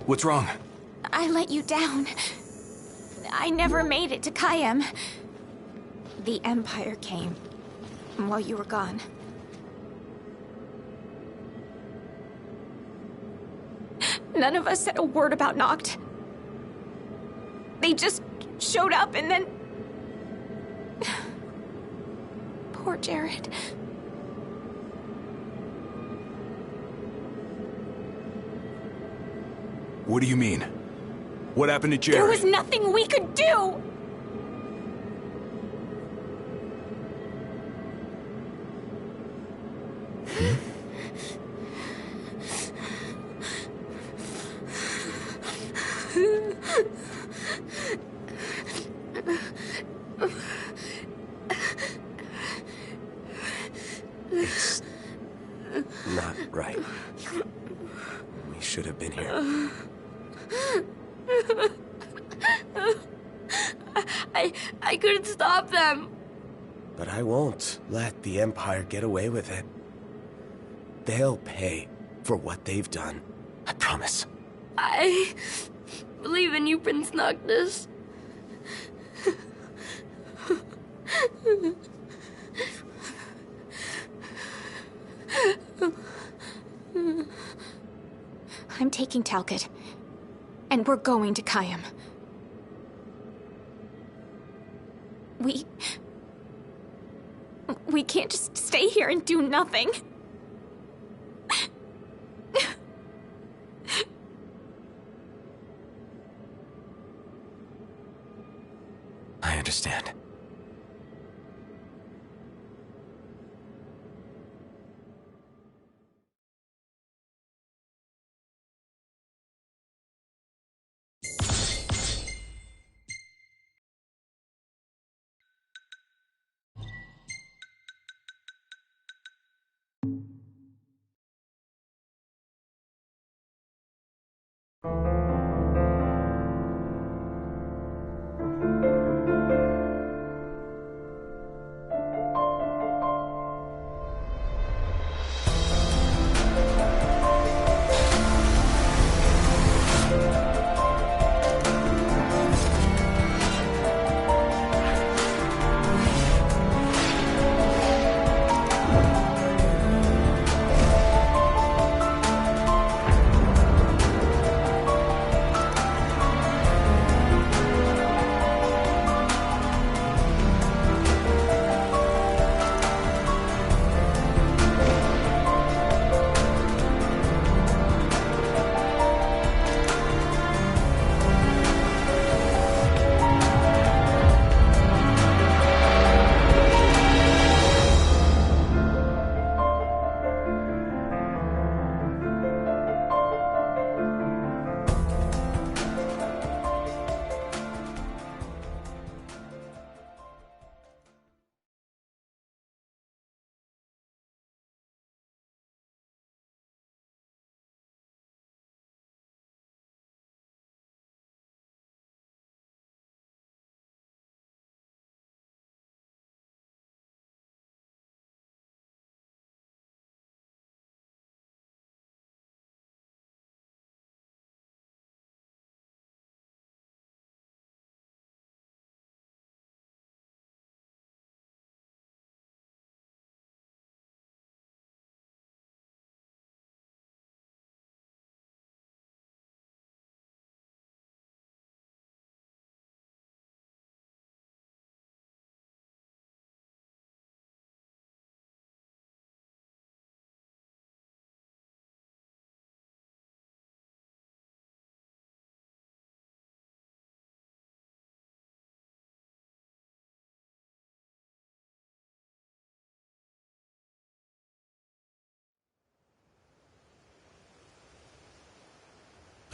What's wrong? I let you down. I never made it to Kayam. The Empire came while you were gone. None of us said a word about Noct. They just showed up and then... Poor Jared. What do you mean? What happened to Jared? There was nothing we could do! It's not right. We should have been here. I couldn't stop them. But I won't let the Empire get away with it. They'll pay for what they've done. I promise. I believe in you, Prince Noctis. I'm taking Talcott, and we're going to Kayam. We can't just stay here and do nothing. I understand.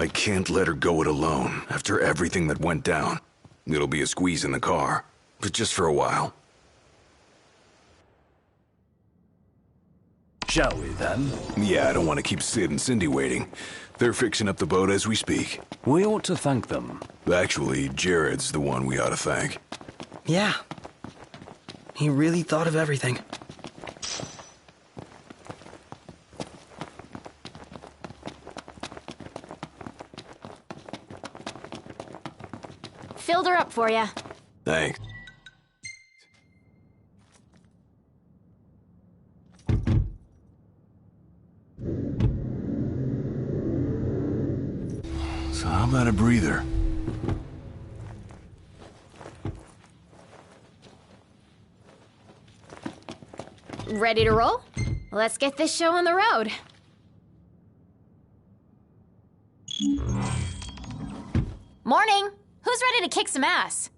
I can't let her go it alone after everything that went down. It'll be a squeeze in the car, but just for a while. Shall we, then? Yeah, I don't want to keep Sid and Cindy waiting. They're fixing up the boat as we speak. We ought to thank them. Actually, Jared's the one we ought to thank. Yeah. He really thought of everything. Filled her up for you. Thanks. So how about a breather? Ready to roll? Let's get this show on the road. Morning! Who's ready to kick some ass?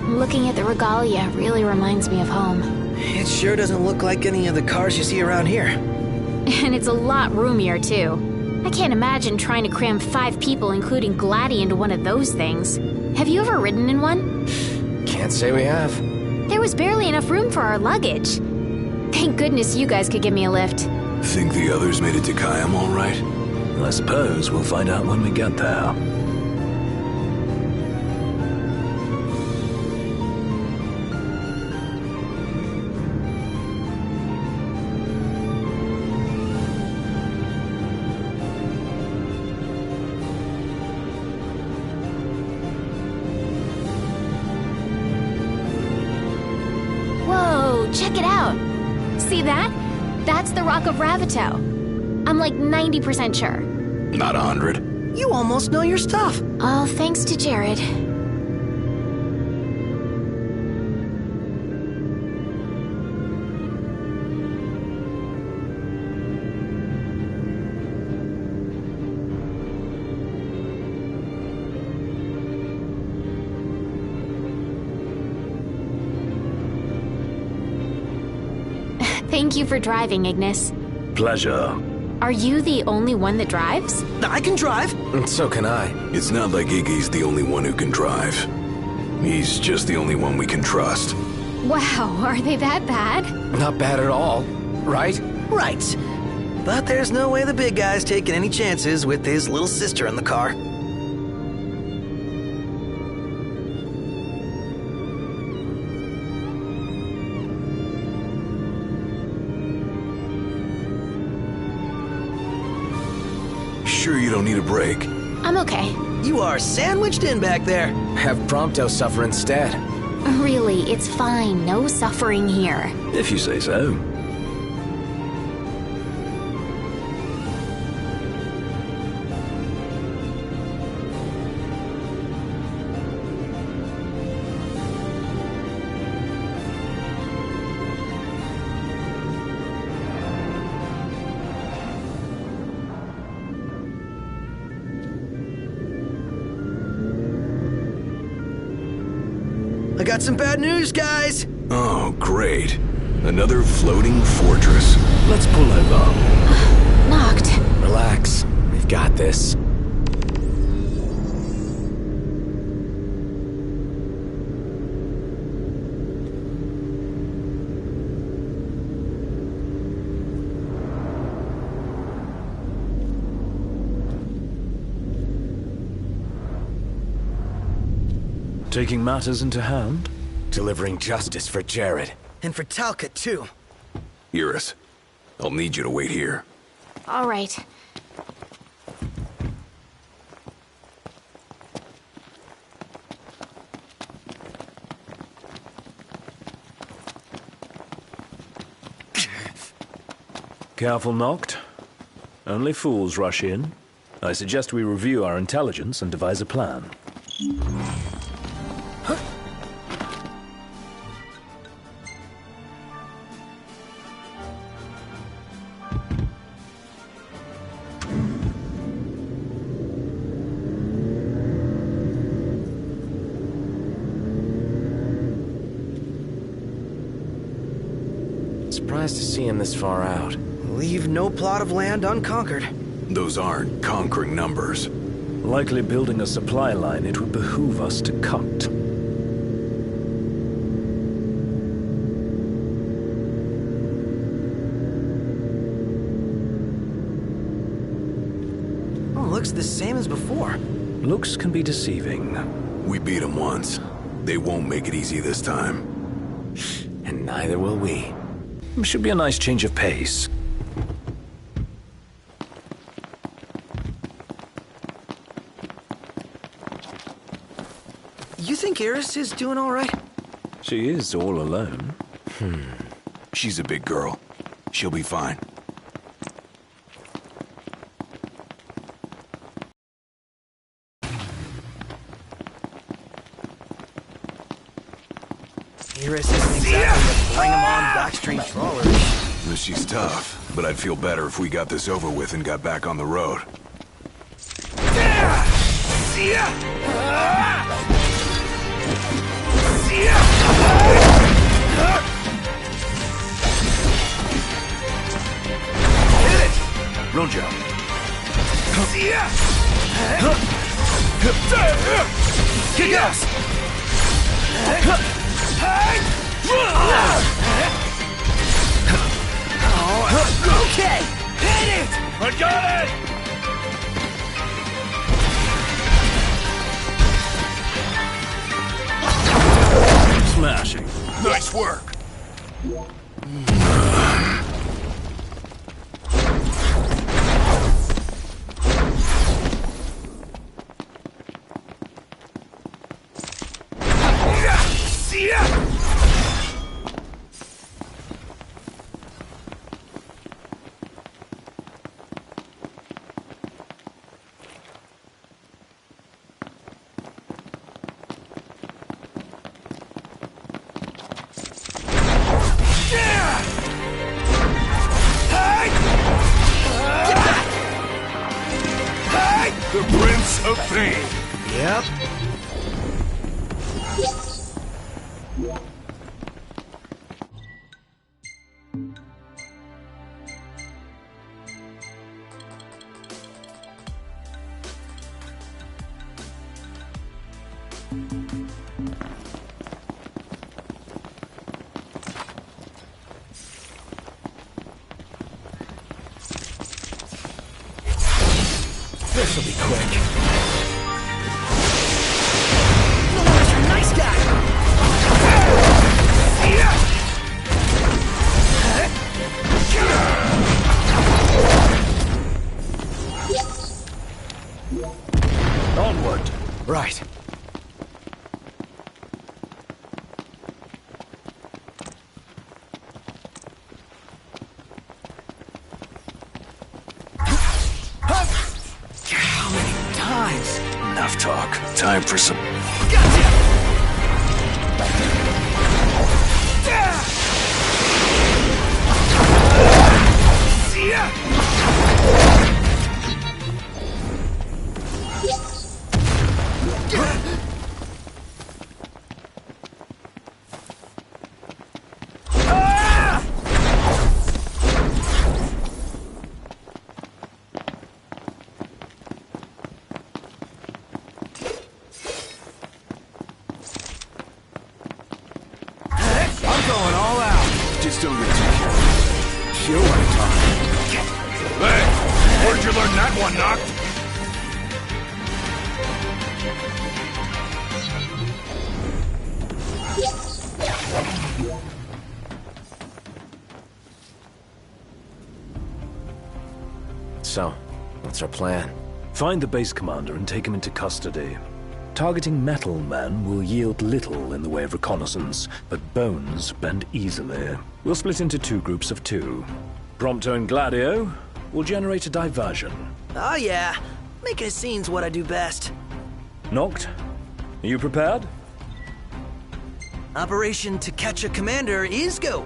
Looking at the regalia really reminds me of home. It sure doesn't look like any of the cars you see around here. And it's a lot roomier, too. I can't imagine trying to cram 5 people, including Gladdy, into one of those things. Have you ever ridden in one? Can't say we have. There was barely enough room for our luggage. Thank goodness you guys could give me a lift. Think the others made it to Kayam all right? I suppose we'll find out when we get there. Whoa, check it out. See that? That's the Rock of Ravito. I'm like 90% sure. Not 100. You almost know your stuff. All thanks to Jared. Thank you for driving, Ignis. Pleasure. Are you the only one that drives? I can drive. And so can I. It's not like Iggy's the only one who can drive. He's just the only one we can trust. Wow, are they that bad? Not bad at all, right? Right. But there's no way the big guy's taking any chances with his little sister in the car. Sure you don't need a break? I'm okay. You are sandwiched in back there. Have Prompto suffer instead. Really, it's fine. No suffering here. If you say so. I got some bad news, guys. Oh, great. Another floating fortress. Let's pull over. Knocked. Relax. We've got this. Taking matters into hand? Delivering justice for Jared. And for Talca, too. Iris, I'll need you to wait here. All right. Careful, Noct. Only fools rush in. I suggest we review our intelligence and devise a plan. Surprised to see him this far out. Leave no plot of land unconquered. Those aren't conquering numbers. Likely building a supply line it would behoove us to cut. looks the same as before. Looks can be deceiving. We beat them once. They won't make it easy this time. And neither will we. Should be a nice change of pace. You think Iris is doing all right? She is all alone. She's a big girl. She'll be fine. Iris isn't exactly a bring-em-on backstreet trawler. She's tough, but I'd feel better if we got this over with and got back on the road. Roger. Kick ass! Okay! Hit it! I got it! Smashing. Nice work. The Prince of Pain. Yep. This'll be quick. You're a nice guy! Onward. Right. How many times? Enough talk. Time for some... I'm going all out. Just don't get too careful. You want to talk? Hey! Where'd you learn that one, Noct? So, what's our plan? Find the base commander and take him into custody. Targeting Metal Man will yield little in the way of reconnaissance, but Bones bend easily. We'll split into 2 groups of 2. Prompto and Gladio will generate a diversion. Oh yeah, making a scene's what I do best. Noct, are you prepared? Operation To Catch a Commander is go.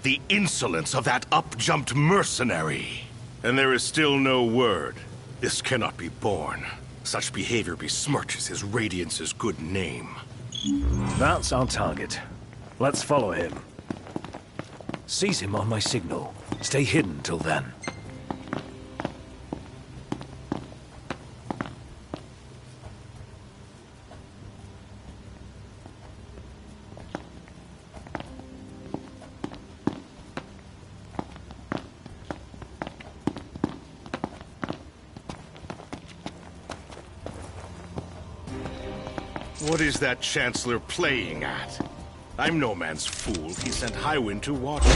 The insolence of that up-jumped mercenary. And there is still no word. This cannot be borne. Such behavior besmirches his Radiance's good name. That's our target. Let's follow him. Seize him on my signal. Stay hidden till then. What is that Chancellor playing at? I'm no man's fool. He sent Highwind to watch me.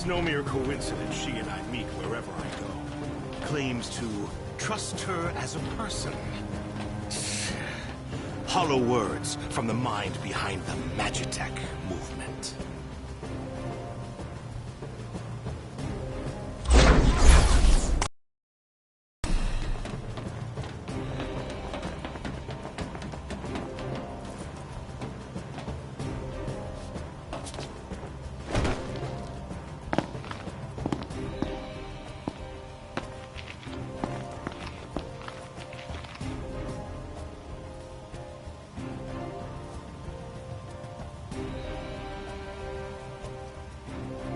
No mere coincidence she and I meet wherever I go. Claims to trust her as a person. Hollow words from the mind behind the Magitech movement.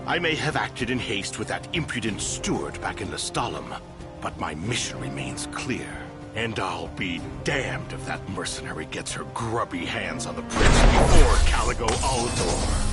I may have acted in haste with that impudent steward back in the Stalem, but my mission remains clear. And I'll be damned if that mercenary gets her grubby hands on the prince before Caligo Aldor.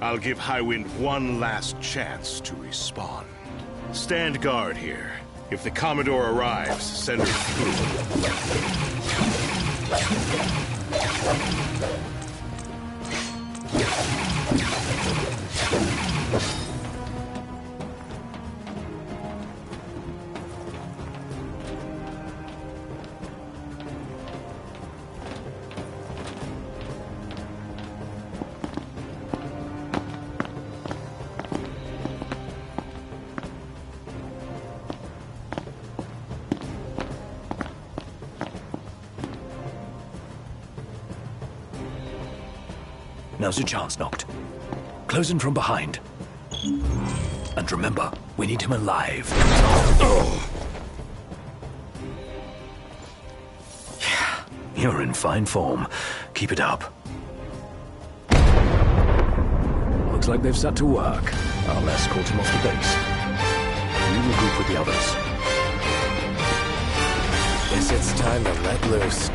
I'll give Highwind one last chance to respond. Stand guard here. If the Commodore arrives, send her through. Now's your chance, Noct. Close in from behind. And remember, we need him alive. Yeah, you're in fine form. Keep it up. Looks like they've set to work. I'll escort him off the base. You regroup with the others. Guess it's time to let loose.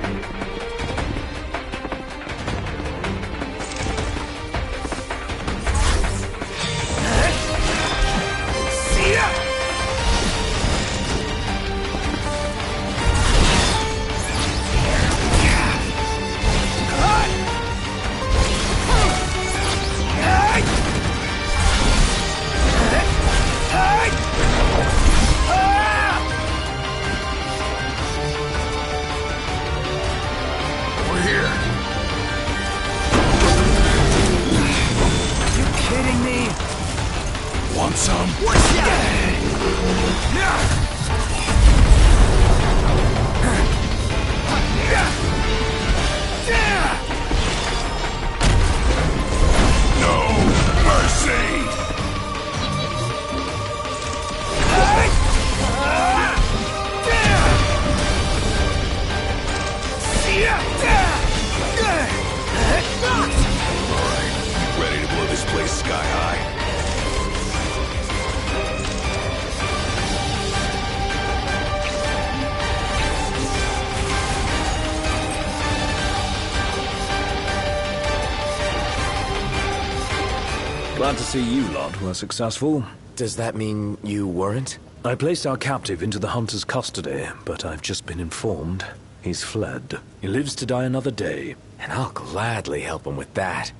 Glad to see you lot were successful. Does that mean you weren't? I placed our captive into the hunter's custody, but I've just been informed he's fled. He lives to die another day. And I'll gladly help him with that.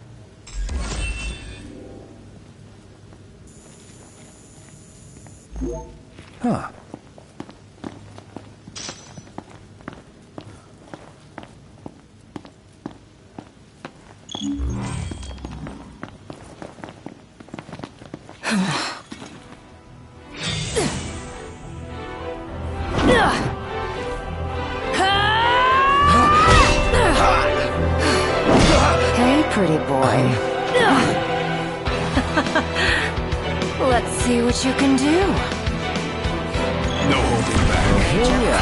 Huh. Hey, pretty boy. Let's see what you can do. No holding back. Here we are.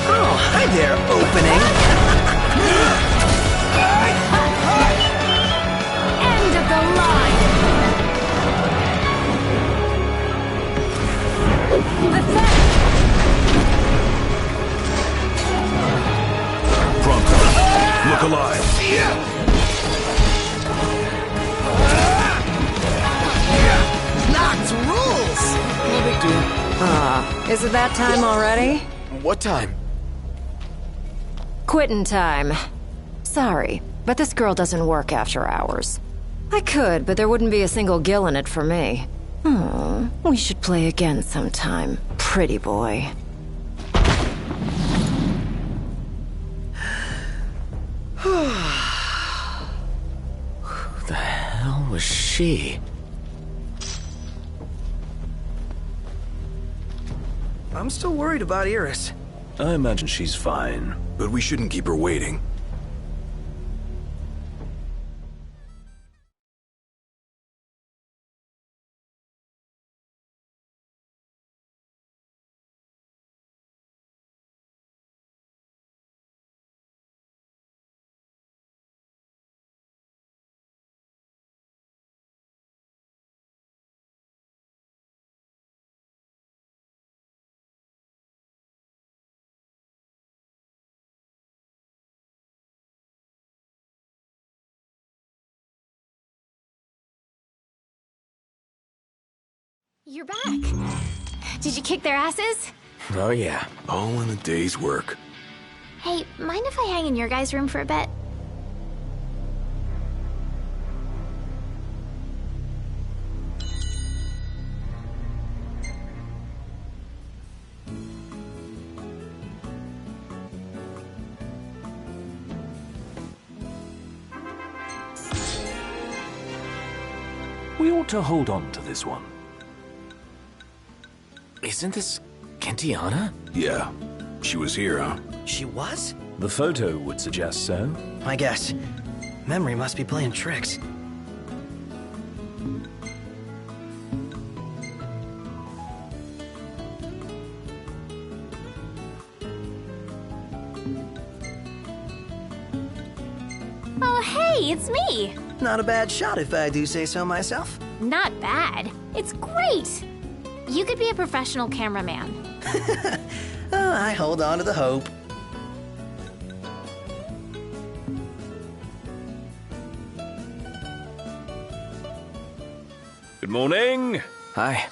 Oh, hi there, opening. End of the line. Pathetic. Pronto. Look alive. Knox rules. No big deal. Is it that time already? What time? Quitting time. Sorry, but this girl doesn't work after hours. I could, but there wouldn't be a single gill in it for me. We should play again sometime, pretty boy. Who the hell was she? I'm still worried about Iris. I imagine she's fine. But we shouldn't keep her waiting. You're back. Did you kick their asses? Oh yeah. All in a day's work. Hey, mind if I hang in your guys' room for a bit? We ought to hold on to this one. Isn't this Kentiana? Yeah. She was here, huh? She was? The photo would suggest so. I guess. Memory must be playing tricks. Oh, hey, it's me! Not a bad shot if I do say so myself. Not bad. It's great! You could be a professional cameraman. I hold on to the hope. Good morning. Hi.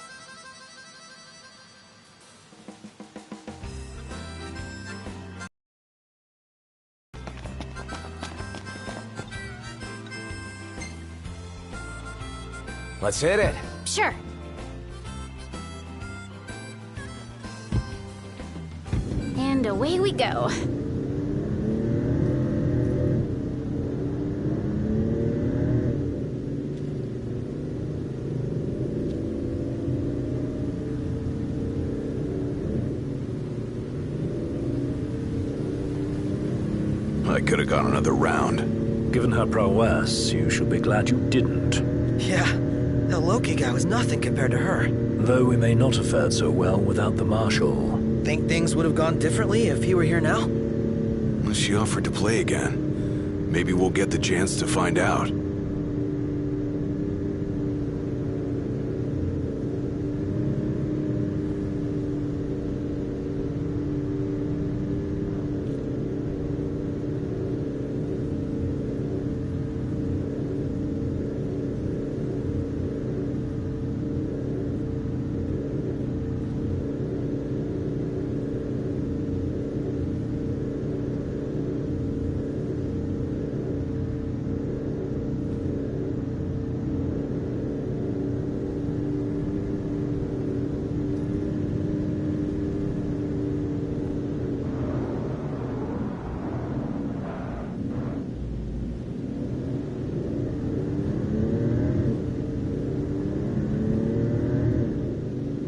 Let's hit it. Sure. And away we go. I could have gone another round. Given her prowess, you should be glad you didn't. Yeah, the Loki guy was nothing compared to her. Though we may not have fared so well without the Marshal. Think things would have gone differently if he were here now? She offered to play again. Maybe we'll get the chance to find out.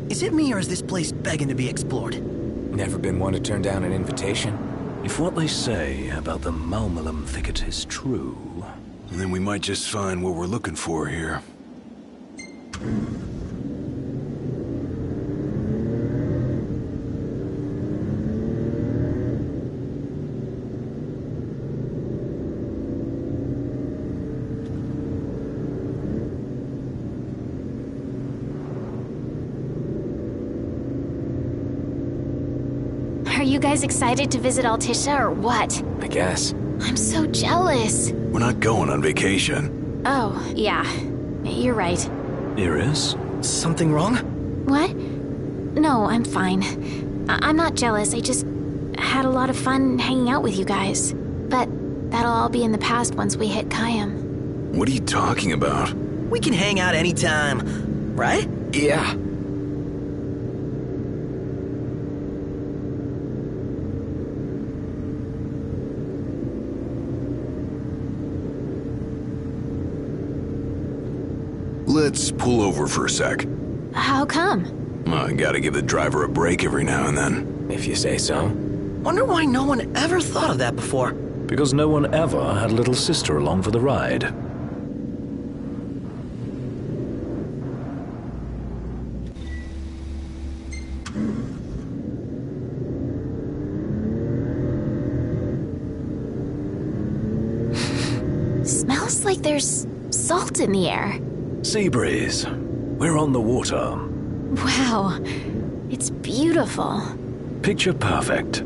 Is it me or is this place begging to be explored? Never been one to turn down an invitation. If what they say about the Malmalum thicket is true... Then we might just find what we're looking for here. Are you guys excited to visit Altissia or what? I guess. I'm so jealous. We're not going on vacation. Oh, yeah. You're right. Iris? Something wrong? What? No, I'm fine. I'm not jealous. I just had a lot of fun hanging out with you guys. But that'll all be in the past once we hit Kayam. What are you talking about? We can hang out anytime, right? Yeah. Let's pull over for a sec. How come? I gotta give the driver a break every now and then. If you say so. Wonder why no one ever thought of that before. Because no one ever had a little sister along for the ride. Smells like there's salt in the air. Sea breeze. We're on the water. Wow. It's beautiful. Picture perfect.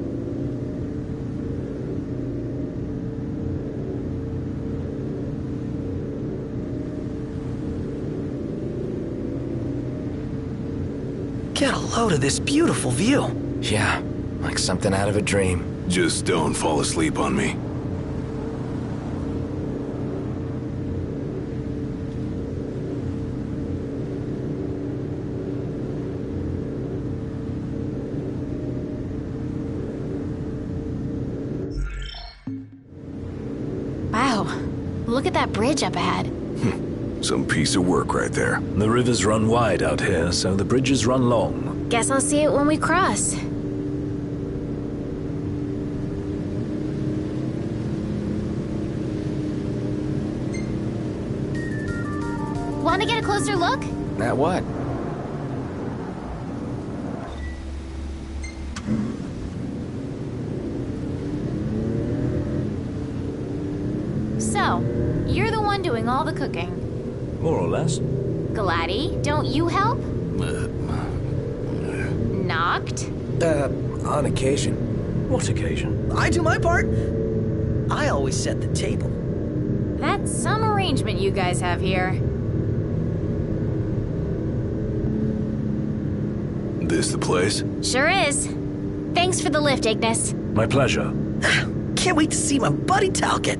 Get a load of this beautiful view. Yeah, like something out of a dream. Just don't fall asleep on me. Wow. Look at that bridge up ahead. Some piece of work right there. The rivers run wide out here, so the bridges run long. Guess I'll see it when we cross. Want to get a closer look? At what? So, you're the one doing all the cooking. More or less. Gladdy, don't you help? Knocked? On occasion. What occasion? I do my part. I always set the table. That's some arrangement you guys have here. This the place? Sure is. Thanks for the lift, Ignis. My pleasure. Can't wait to see my buddy Talcott.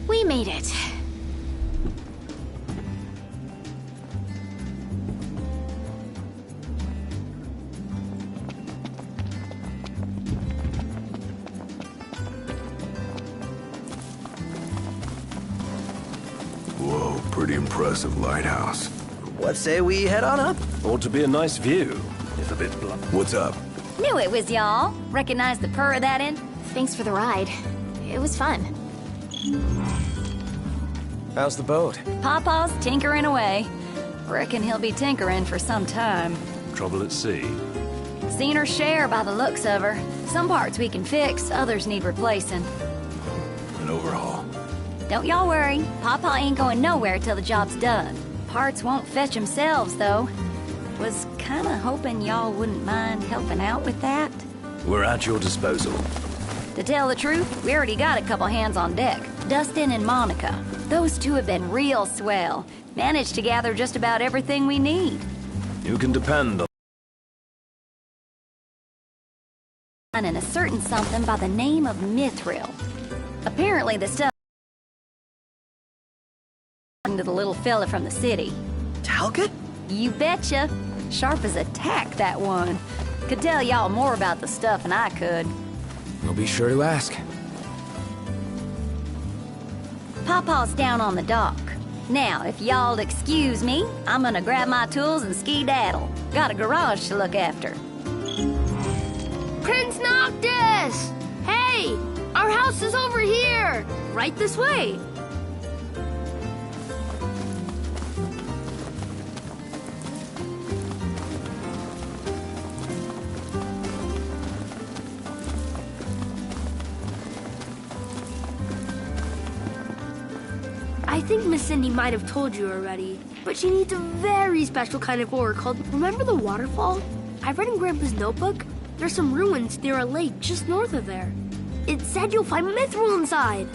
We made it. Whoa, pretty impressive lighthouse. What say we head on up? Ought to be a nice view, if a bit blunt. What's up? Knew it was y'all. Recognize the purr of that end? Thanks for the ride. It was fun. How's the boat? Pawpaw's tinkering away. Reckon he'll be tinkering for some time. Trouble at sea. Seen her share by the looks of her. Some parts we can fix, others need replacing. An overhaul. Don't y'all worry. Pawpaw ain't going nowhere till the job's done. Parts won't fetch themselves, though. Was kinda hoping y'all wouldn't mind helping out with that. We're at your disposal. To tell the truth, we already got a couple hands on deck. Dustin and Monica. Those two have been real swell. Managed to gather just about everything we need. You can depend on... And a certain something by the name of Mithril. Apparently the stuff to the little fella from the city. Talcott? You betcha. Sharp as a tack, that one. Could tell y'all more about the stuff than I could. We'll be sure to ask. Pawpaw's down on the dock. Now, if y'all'd excuse me, I'm gonna grab my tools and ski-daddle. Got a garage to look after. Prince Noctis! Hey! Our house is over here! Right this way! I think Miss Cindy might have told you already, but she needs a very special kind of ore called... Remember the waterfall? I read in Grandpa's notebook. There's some ruins near a lake just north of there. It said you'll find mithril inside.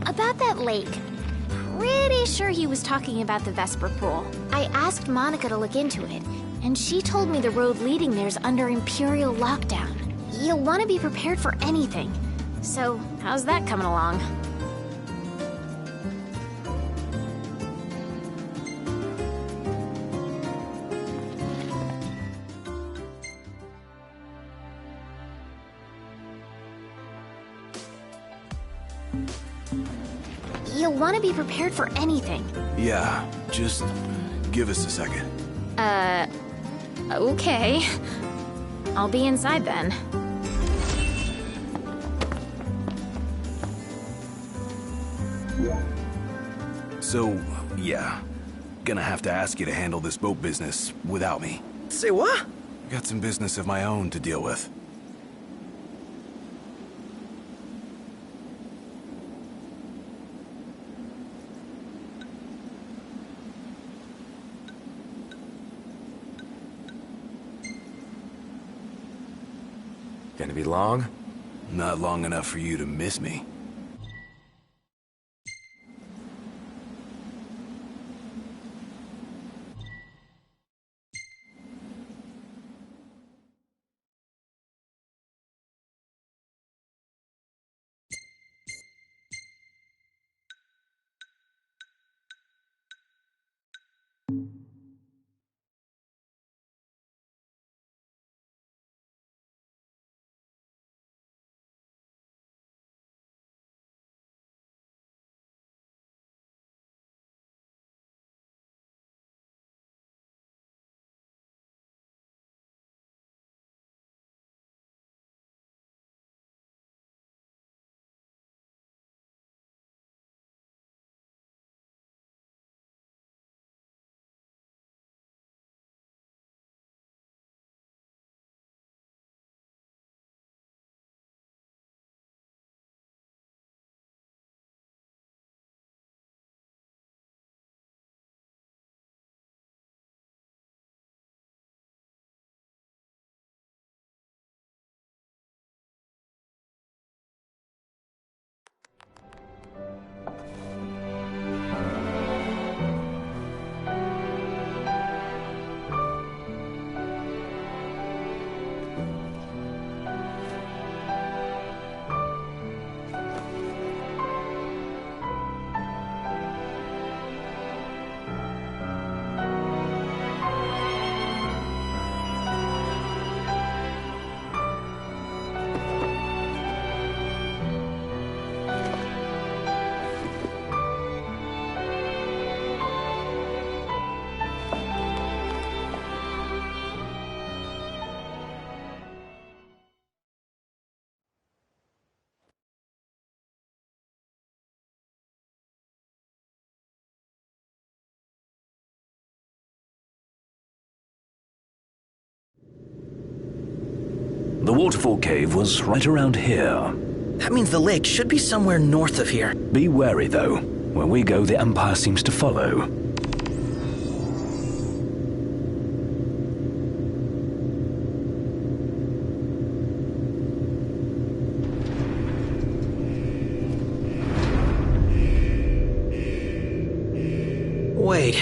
About that lake. Pretty sure he was talking about the Vesper Pool. I asked Monica to look into it, and she told me the road leading there's under Imperial lockdown. You'll want to be prepared for anything. So, how's that coming along? You'll want to be prepared for anything. Yeah, just give us a second. Okay. I'll be inside then. So, yeah. Gonna have to ask you to handle this boat business without me. Say what? Got some business of my own to deal with. Gonna be long? Not long enough for you to miss me. waterfall cave was right around here. That means the lake should be somewhere north of here. Be wary, though. Where we go, the Empire seems to follow. Wait.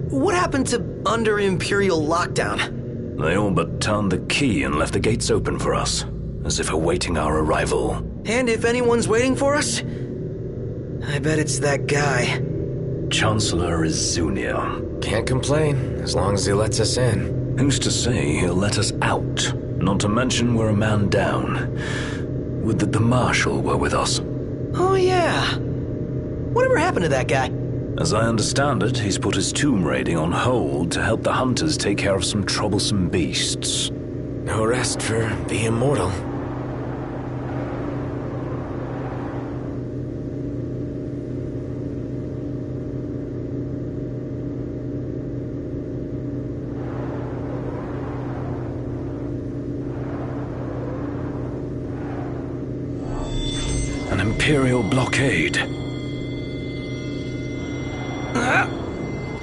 What happened to under Imperial lockdown? They all but turned the key and left the gates open for us, as if awaiting our arrival. And if anyone's waiting for us, I bet it's that guy. Chancellor Izunia. Can't complain, as long as he lets us in. Who's to say he'll let us out? Not to mention we're a man down. Would that the Marshal were with us. Oh yeah. Whatever happened to that guy? As I understand it, he's put his tomb raiding on hold to help the hunters take care of some troublesome beasts. No rest for the immortal. An Imperial blockade.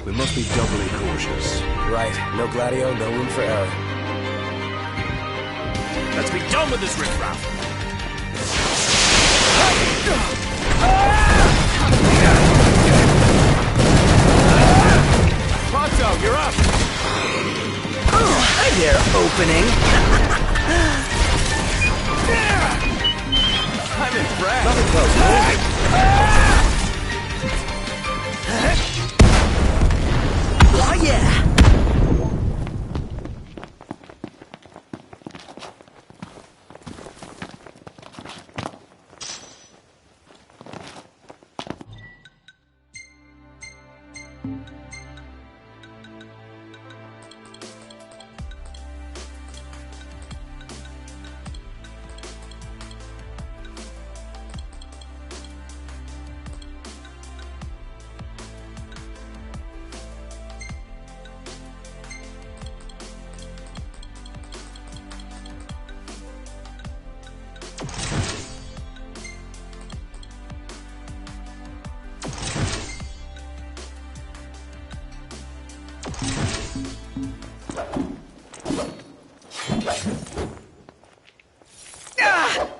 We must be doubly cautious. Right, no Gladio, no room for error. Let's be done with this riffraff. Ponto, you're up. Hi there, opening. I'm impressed. Nothing close, right? Oh yeah.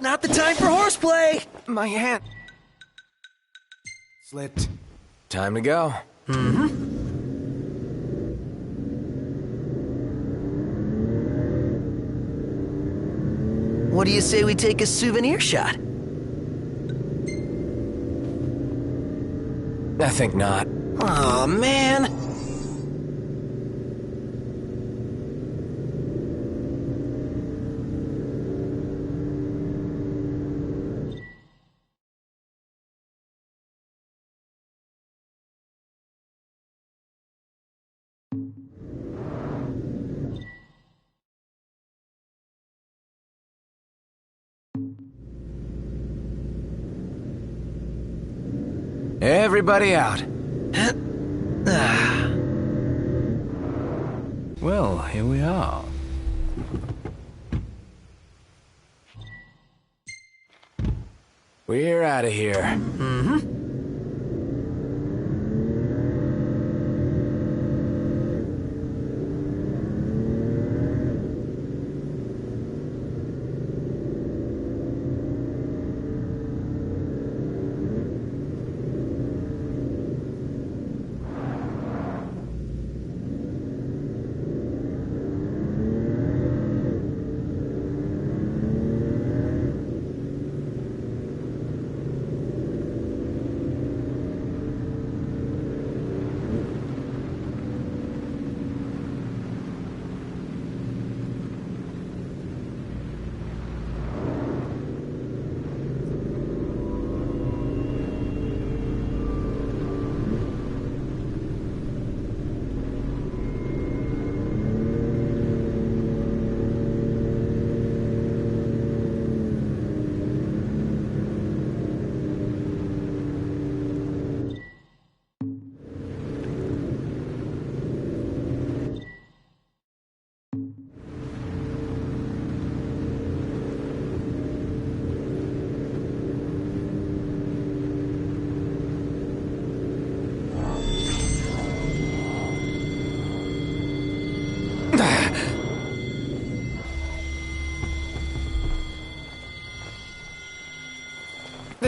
Not the time for horseplay! My hand. Slipped. Time to go. What do you say we take a souvenir shot? I think not. Aw, man. Everybody out. Well, here we are. We're out of here.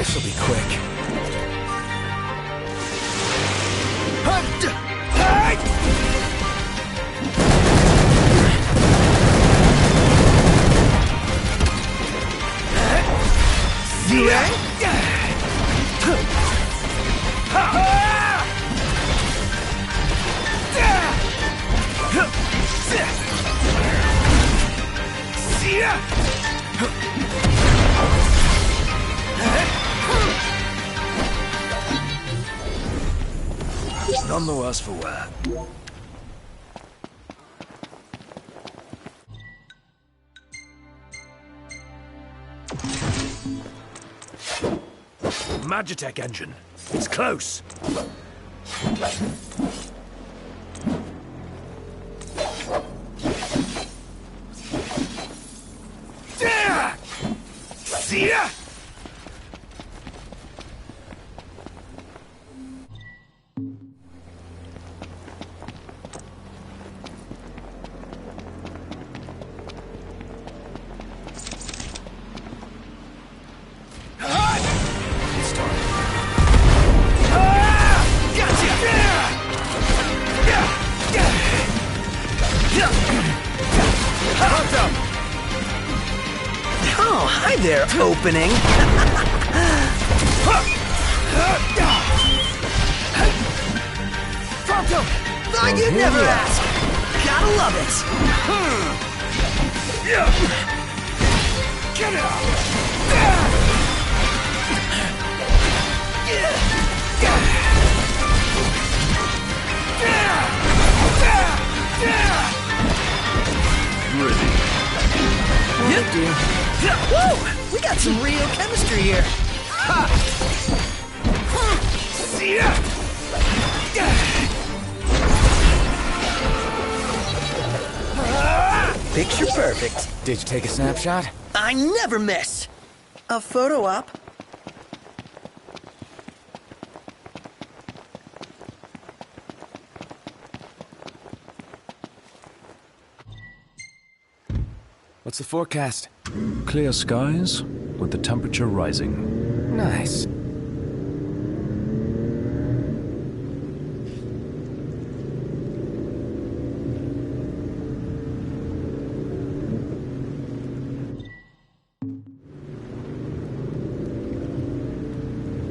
This'll be quick. None the worse for wear. Magitech engine. It's close. See ya! Oh, hi there, opening. Thought you'd never ask. Gotta love it. Get out! Woo! We got some real chemistry here. See ya! Picture perfect. Did you take a snapshot? I never miss. A photo op. What's the forecast? Clear skies, with the temperature rising. Nice.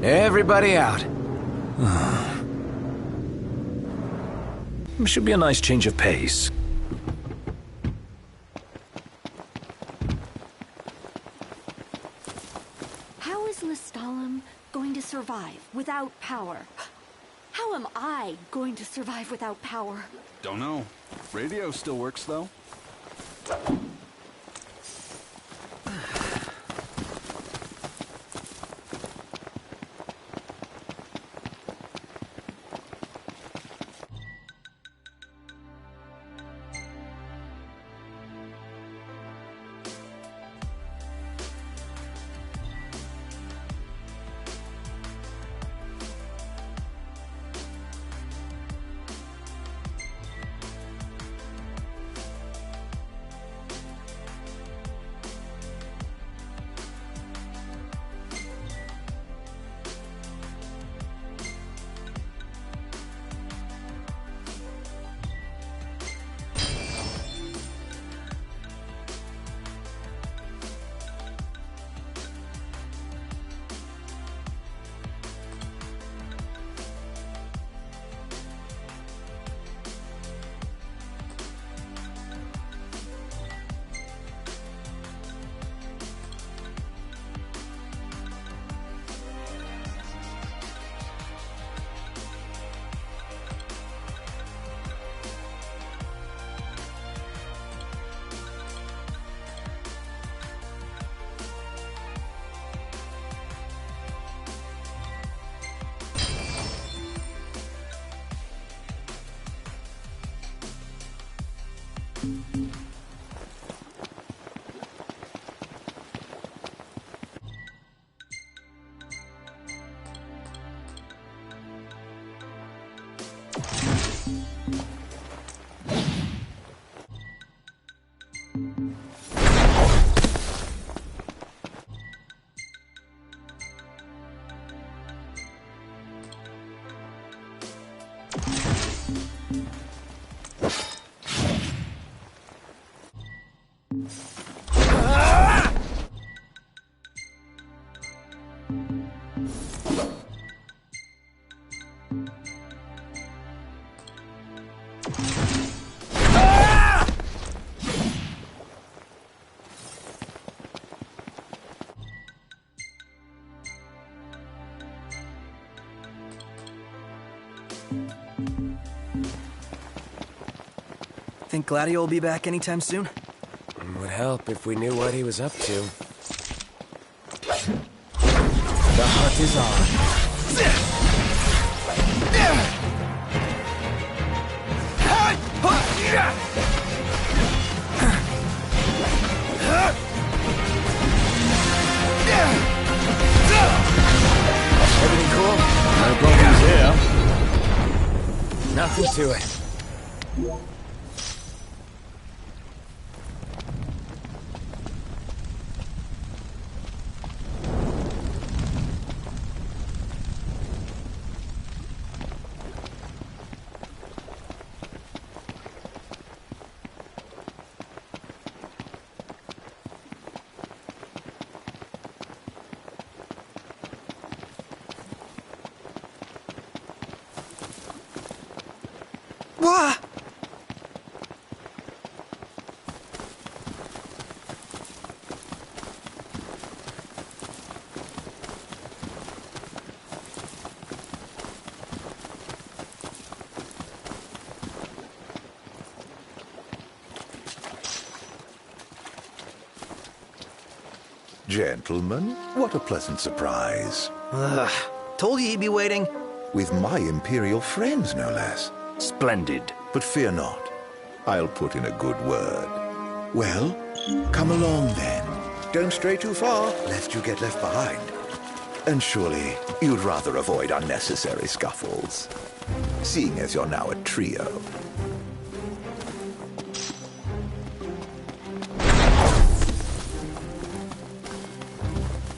Everybody out. Should be a nice change of pace. How is Lestalem going to survive without power? How am I going to survive without power? Don't know. Radio still works, though. Think Gladio will be back anytime soon? It would help if we knew what he was up to. The hunt is on. Everything cool? No problems here. Nothing to it. Wah! Gentlemen, what a pleasant surprise. Ugh. Told you he'd be waiting. With my Imperial friends, no less. Splendid. But fear not. I'll put in a good word. Well, come along then. Don't stray too far, lest you get left behind. And surely you'd rather avoid unnecessary scuffles, seeing as you're now a trio.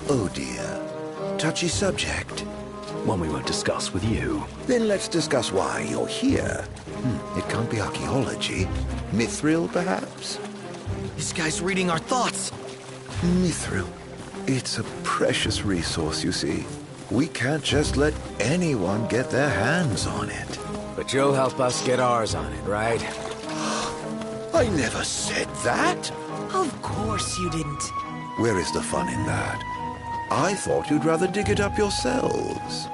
Oh dear. Touchy subject. One we won't discuss with you. Then let's discuss why you're here. It can't be archaeology. Mithril, perhaps? This guy's reading our thoughts. Mithril. It's a precious resource, you see. We can't just let anyone get their hands on it. But you'll help us get ours on it, right? I never said that. Of course you didn't. Where is the fun in that? I thought you'd rather dig it up yourselves.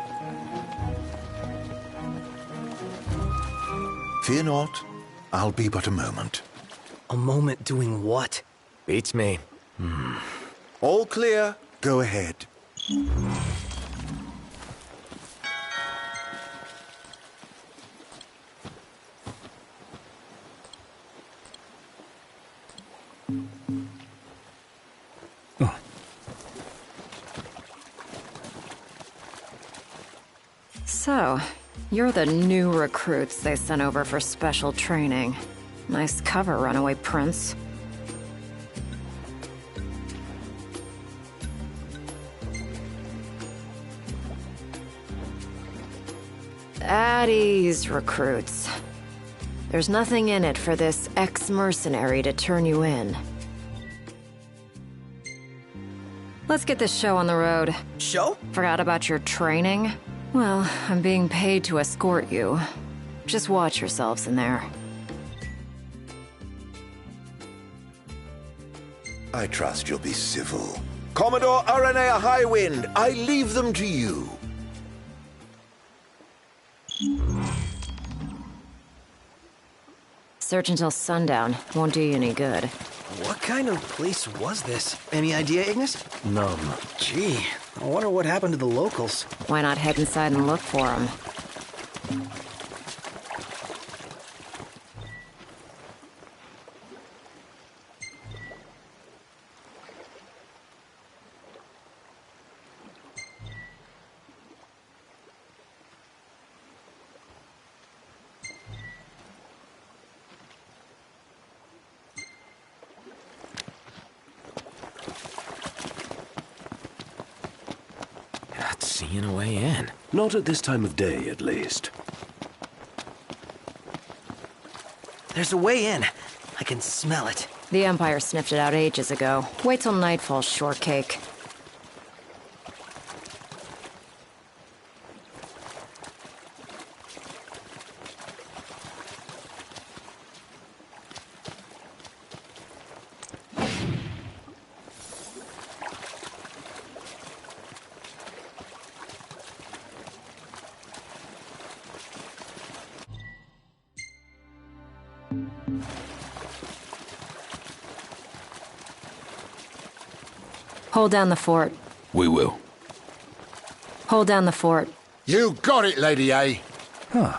Fear not. I'll be but a moment. A moment doing what? Beats me. All clear. Go ahead. So, you're the new recruits they sent over for special training. Nice cover, runaway prince. At ease, recruits. There's nothing in it for this ex-mercenary to turn you in. Let's get this show on the road. Show? Forgot about your training? Well, I'm being paid to escort you. Just watch yourselves in there. I trust you'll be civil. Commodore Aranea Highwind, I leave them to you. Search until sundown. Won't do you any good. What kind of place was this? Any idea, Ignis? None. Gee, I wonder what happened to the locals. Why not head inside and look for them? Not seeing a way in. Not at this time of day, at least. There's a way in. I can smell it. The Empire sniffed it out ages ago. Wait till nightfall, shortcake. Hold down the fort. We will. Hold down the fort. You got it, Lady A. Huh.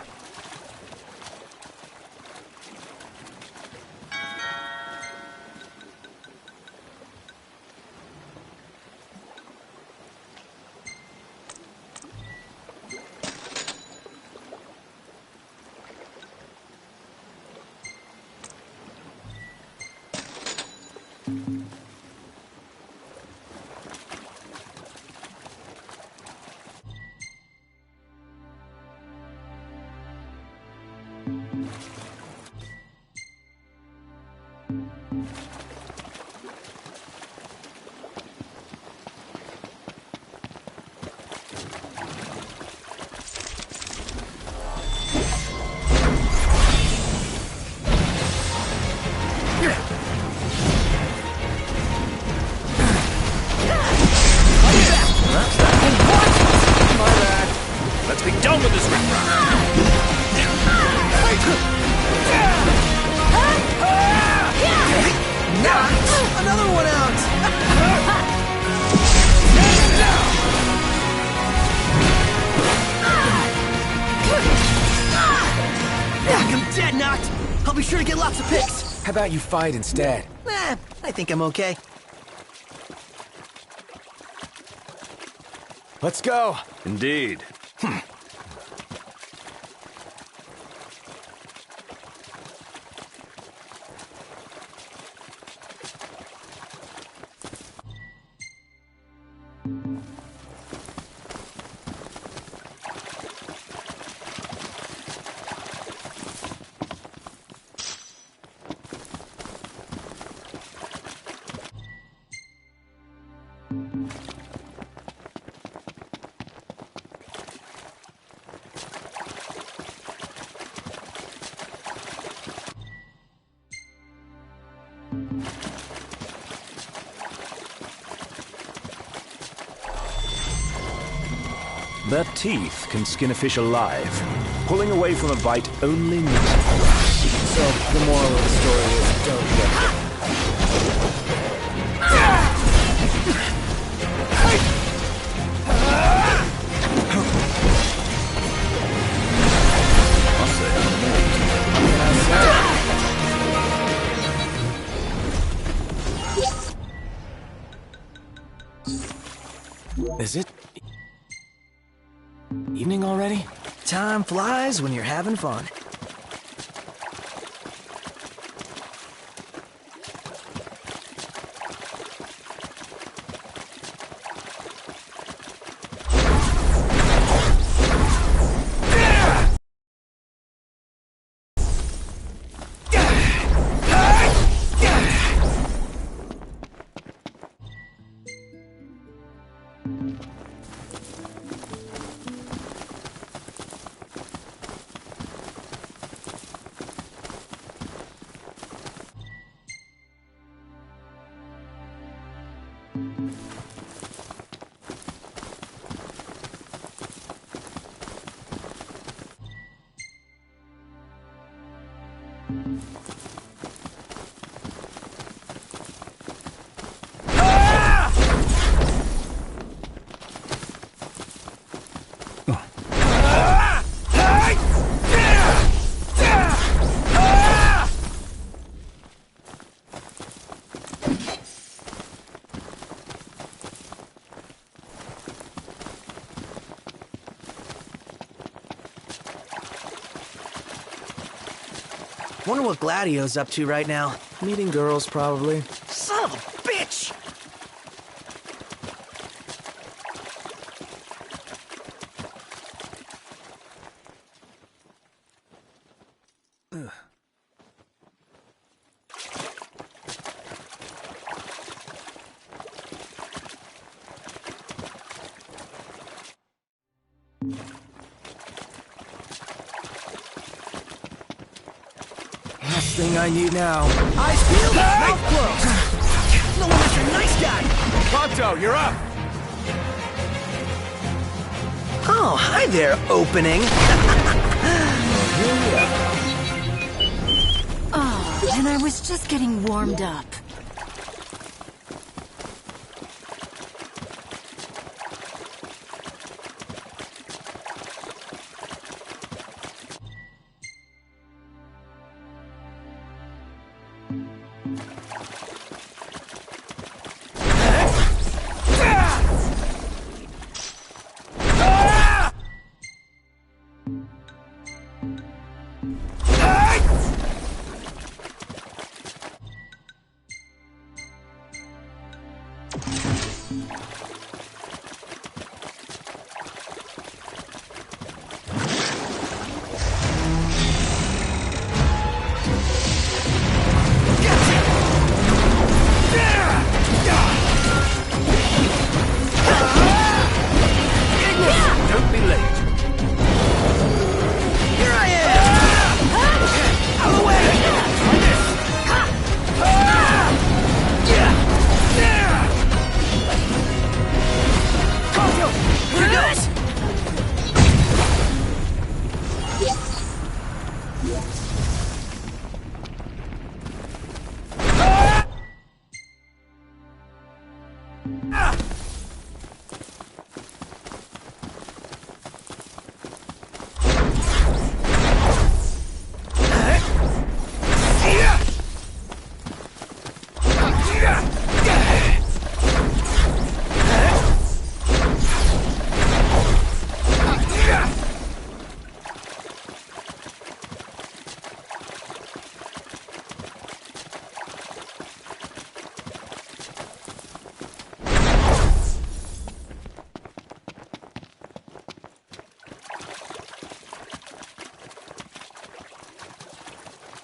Let's be done with this Another one out! I'm dead, knocked. I'll be sure to get lots of picks. How about you fight instead? I think I'm okay. Let's go. Indeed. Their teeth can skin a fish alive. Pulling away from a bite only makes it worse. So, the moral of the story is don't get Is it evening already? Time flies when you're having fun. Wonder what Gladio's up to right now. Meeting girls, probably. Son of a bitch! Last thing I need now. Eyes peeled, mouth closed. No wonder you're a nice guy. Ponto, you're up. Oh, hi there, opening. Oh, and I was just getting warmed up.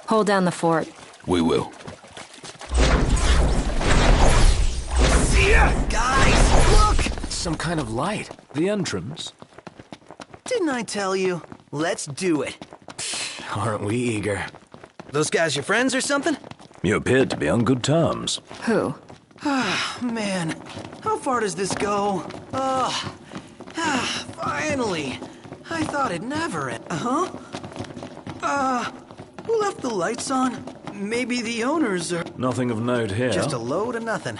Hold down the fort. We will. Guys, look! Some kind of light. The entrance. Didn't I tell you? Let's do it. Aren't we eager? Those guys your friends or something? You appeared to be on good terms. Who? Ah, man. How far does this go? Finally. I thought it'd never end. Who left the lights on? Maybe the owners are... Nothing of note here. Just a load of nothing.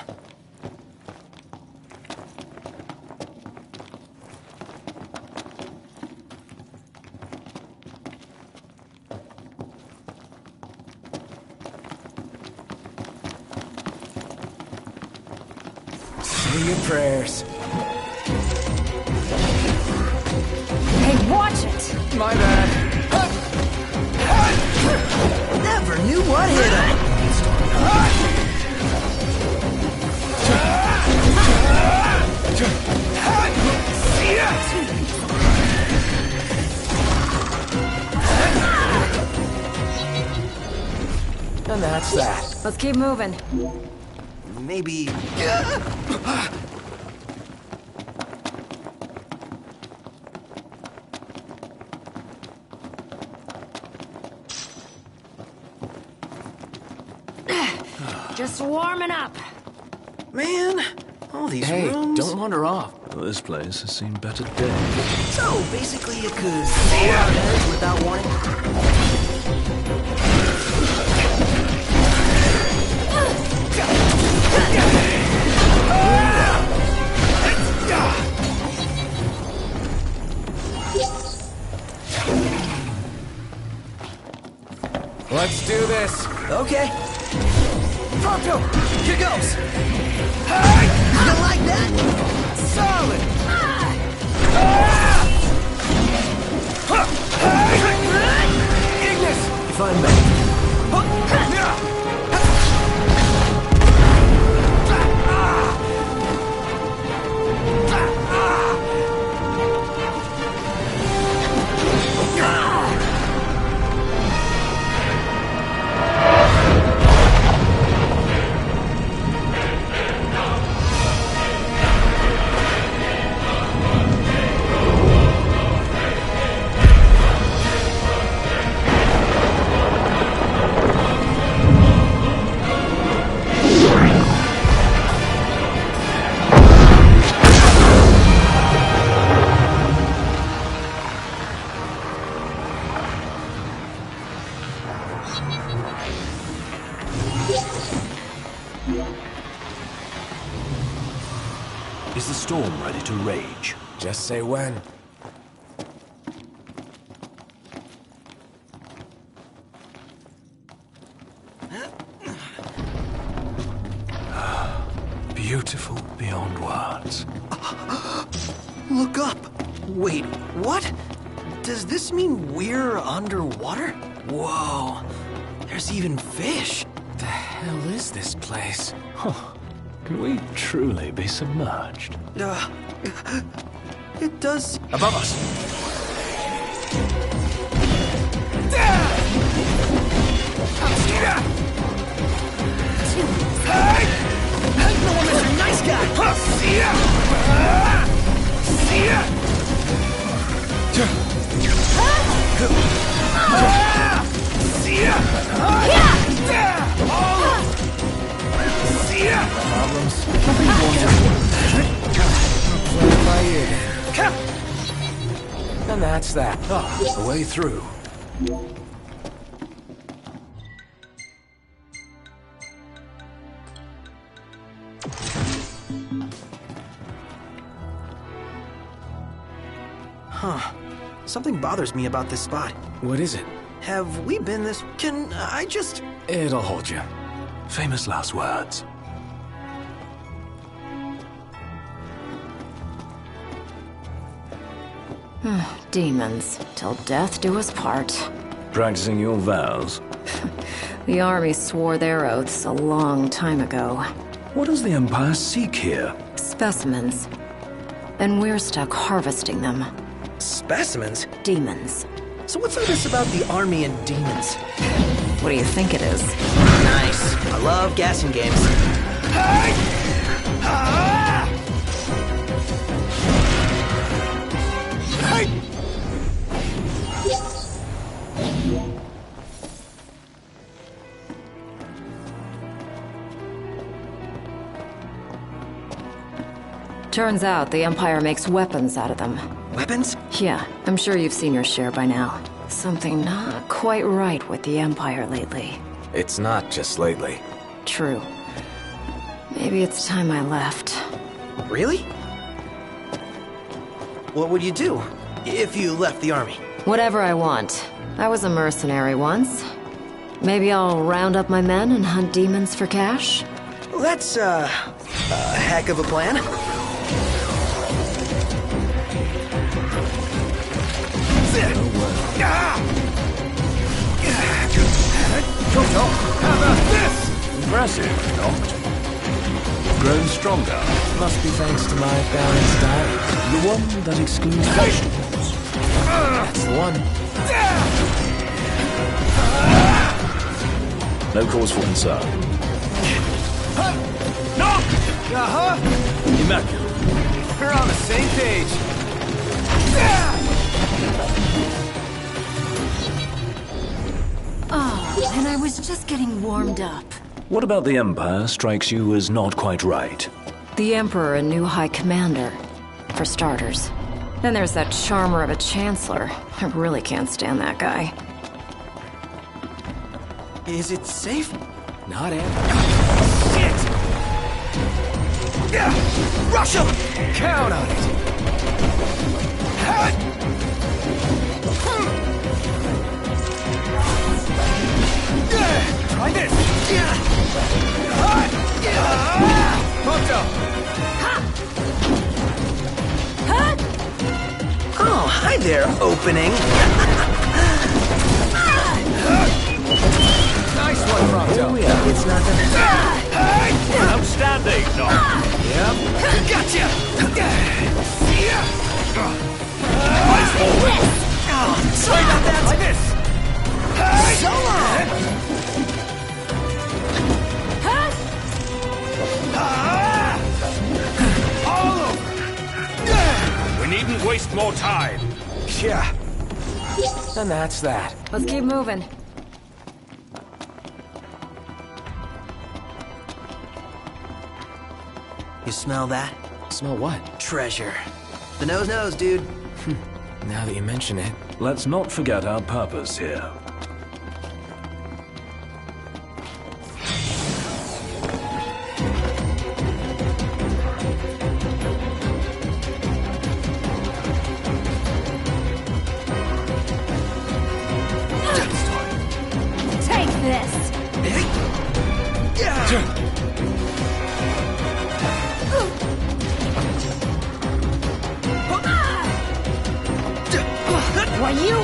Say your prayers. Hey, watch it! My bad. Never knew what hit him. And that's that. Let's keep moving. Maybe... Just warming up. Man, all these Hey, rooms... don't wander off. This place has seen better days. So, basically you could fall out edge without warning? Let's do this. Okay. Pronto! Here goes! You like that? Solid. Ignis! If I'm back. Is the storm ready to rage? Just say when. Beautiful beyond words. Look up. Wait, what? Does this mean we're underwater? Whoa, there's even fish. The hell is this place? Huh. Can we truly be submerged? It does. Above us. No one is a nice guy. And that's that. The way through. Huh. Something bothers me about this spot. What is it? Have we been this... Can I just... It'll hold you. Famous last words. Demons, till death do us part. Practicing your vows. The army swore their oaths a long time ago. What does the Empire seek here? Specimens. And we're stuck harvesting them. Specimens? Demons. So what's all this about the army and demons? What do you think it is? Nice. I love gassing games. Turns out the Empire makes weapons out of them. Weapons? Yeah, I'm sure you've seen your share by now. Something not quite right with the Empire lately. It's not just lately. True. Maybe it's time I left. Really? What would you do if you left the army? Whatever I want. I was a mercenary once. Maybe I'll round up my men and hunt demons for cash? Well, that's, a heck of a plan. How about this? Impressive, Noct. Grown stronger. Must be thanks to my balanced diet. The one that excludes vegetables. That's the one. No cause for concern. No! Uh-huh! Immaculate. We're on the same page. Oh, and I was just getting warmed up. What about the Empire strikes you as not quite right? The Emperor and new High Commander, for starters. Then there's that charmer of a Chancellor. I really can't stand that guy. Is it safe? Not it. Shit! Rush him! Count on it. Try this! Moto! Oh, hi there, opening. Nice one, Pronto. Oh, yeah, it's nothing. Outstanding, Noct. Yep. Gotcha! Eyes forward. Sorry about that. Like this. So long! All over. We needn't waste more time. Yeah. And that's that. Let's keep moving. You smell that? Smell what? Treasure. The nose knows, dude. Now that you mention it. Let's not forget our purpose here. Take this! Are you...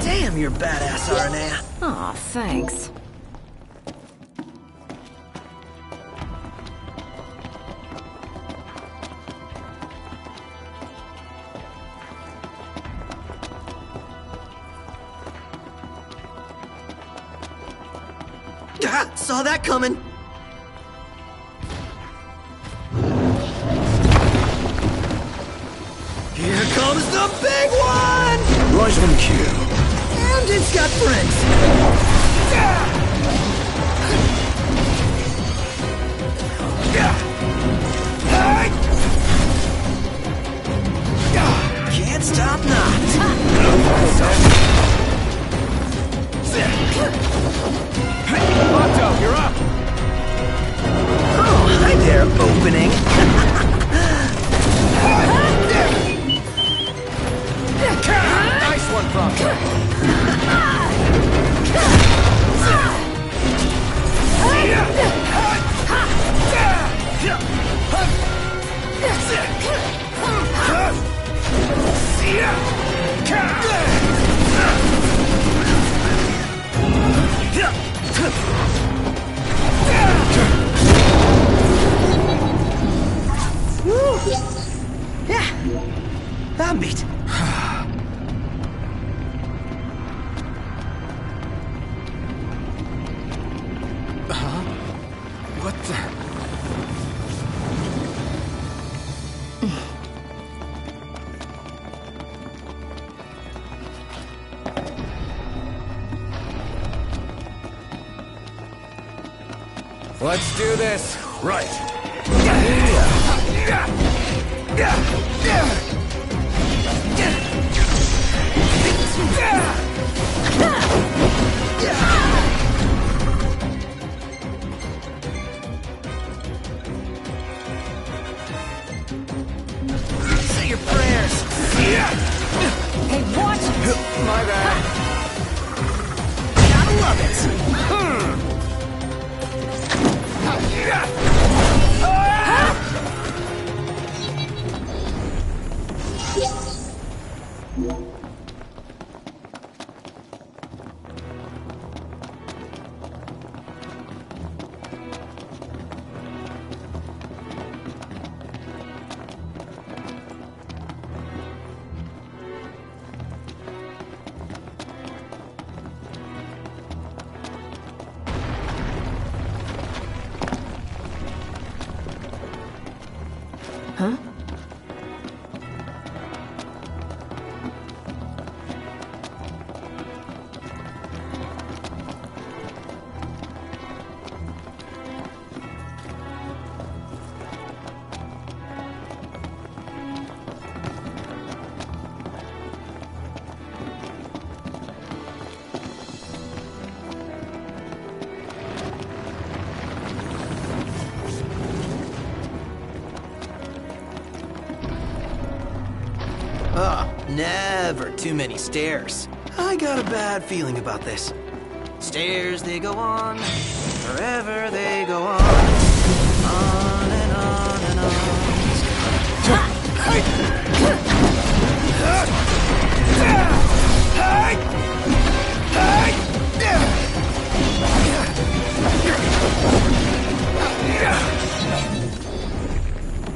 Damn, you're badass, Aranea. Aw, thanks. Saw that coming. Here comes the big one! Right on cue. And it's got friends. Can't stop not. Otto, you're up! Oh, hi there, opening. Nice one, Pronto. Yeah, I'm beat. What the... Let's do this. Right. Say your prayers. Hey, watch it! My bad. Gotta love it. Huh? Never too many stairs. I got a bad feeling about this. Stairs, they go on, forever they go on. On and on and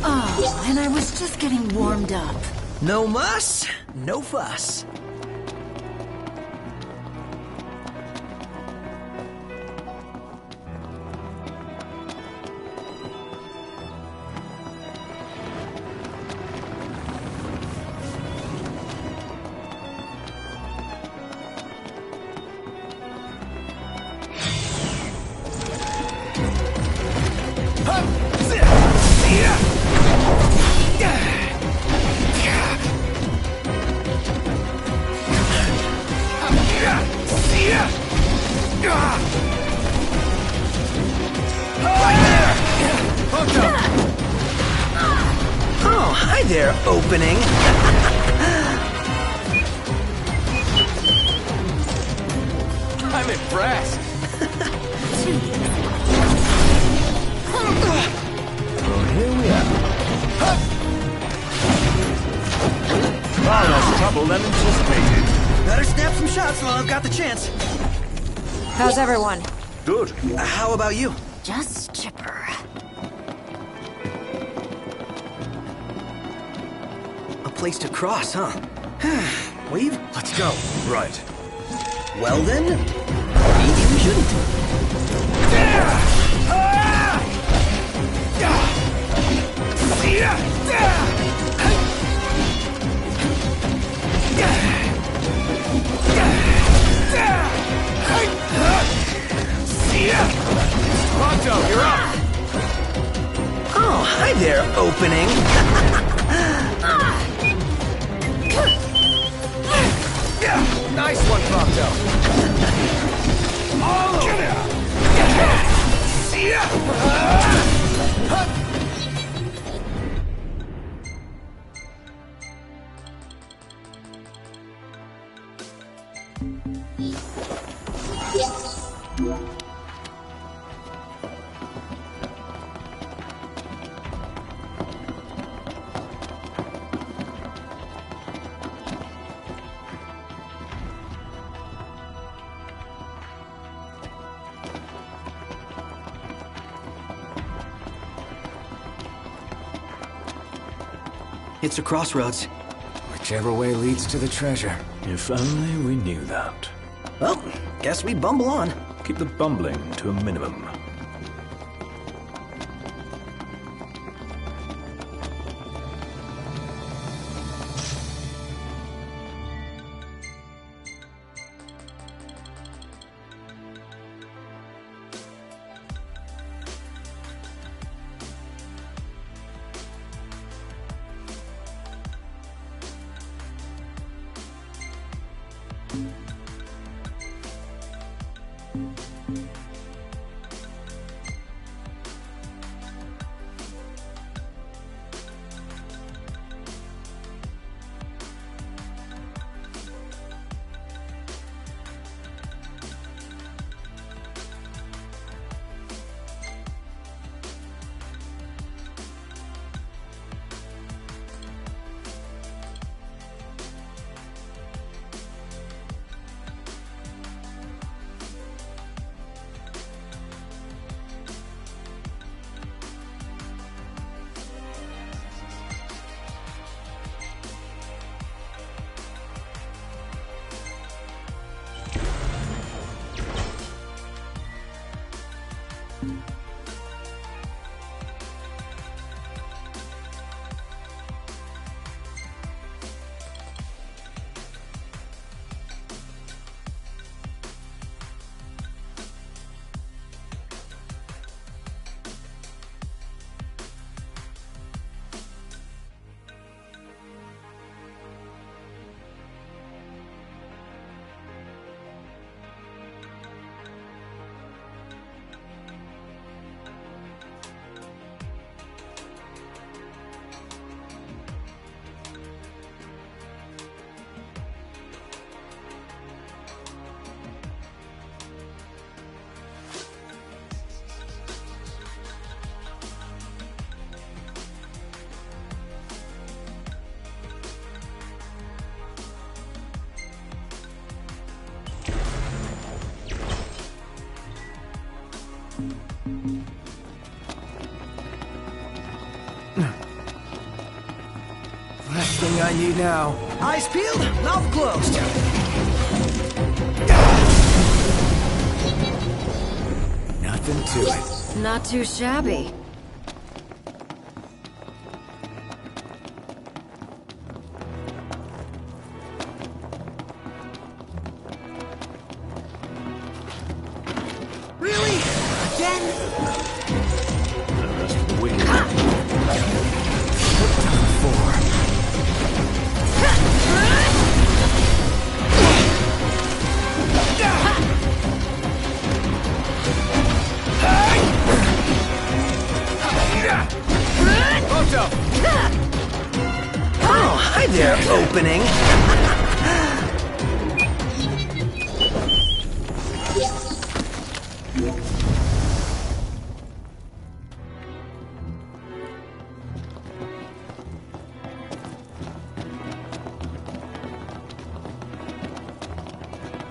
Oh, and I was just getting warmed up. No muss, no fuss. Oh, hi there, opening. I'm impressed. Well, here we are. Far less trouble than anticipated. Better snap some shots while I've got the chance. How's everyone? Good. How about you? Just chipper. A place to cross, huh? Weave? Let's go. Right. Well then, maybe we shouldn't. Pronto, you're up. Oh, hi there, opening. Nice one, Pronto. It's a crossroads. Whichever way leads to the treasure. If only we knew that. Well, guess we bumble on. Keep the bumbling to a minimum. I need now. Eyes peeled, mouth closed. Nothing to it. Not too shabby. Really? Again? The rest of the wing. Oh, hi there, opening.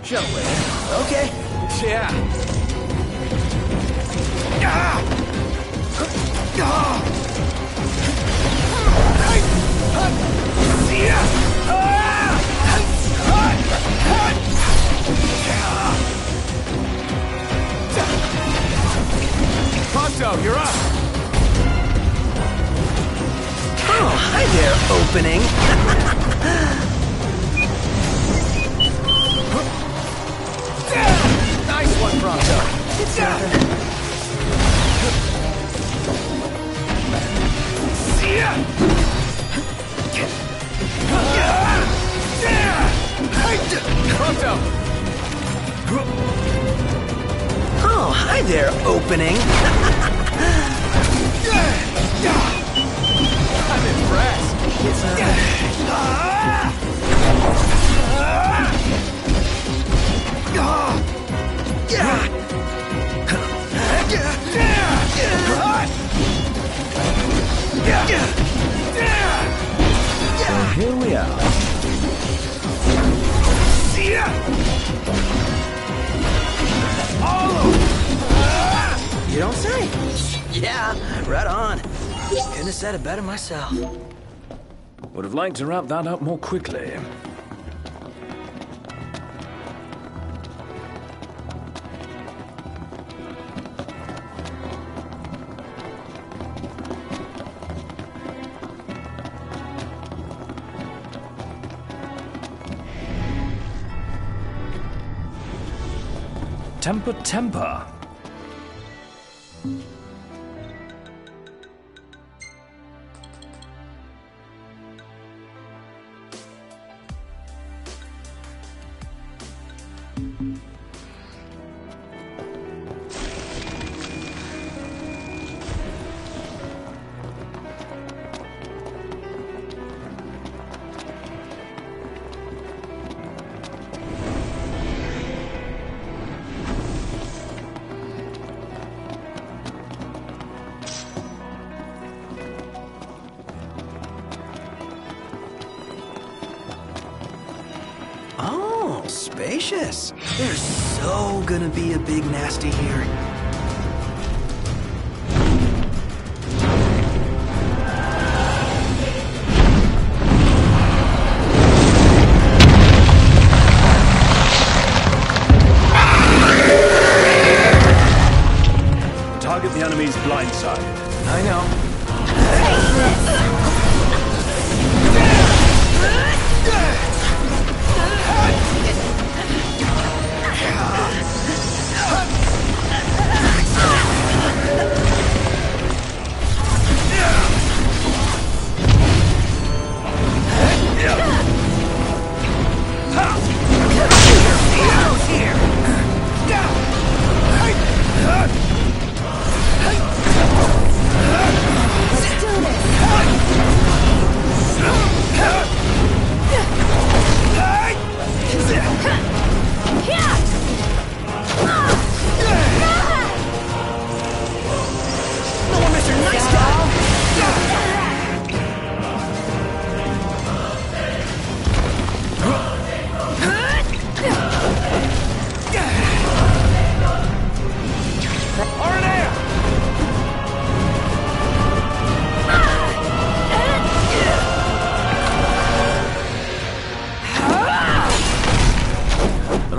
Show it. Okay. Yeah. Ponto, you're up. Oh, hi there, opening. Nice one, Pronto. It's nothing. Pronto. Oh, hi there, opening. I'm impressed. It's Here we are. You don't say. Yeah, right on. Couldn't have said it better myself. Would have liked to wrap that up more quickly. Temper. Oh, spacious. There's so gonna be a big nasty here. Target the enemy's blind side. I know.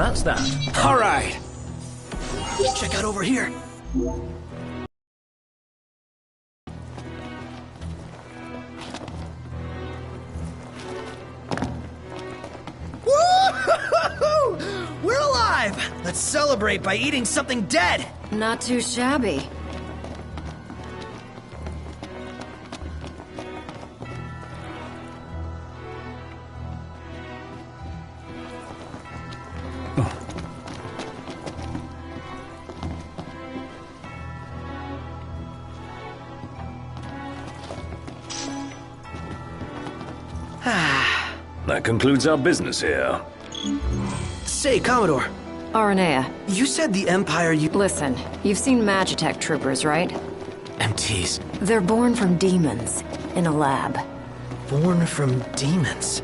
that's that. All right. Check out over here. Woo! We're alive! Let's celebrate by eating something dead! Not too shabby. That concludes our business here. Say, Commodore. Aranea. You said the Empire Listen, you've seen Magitech troopers, right? MTs. They're born from demons, in a lab. Born from demons?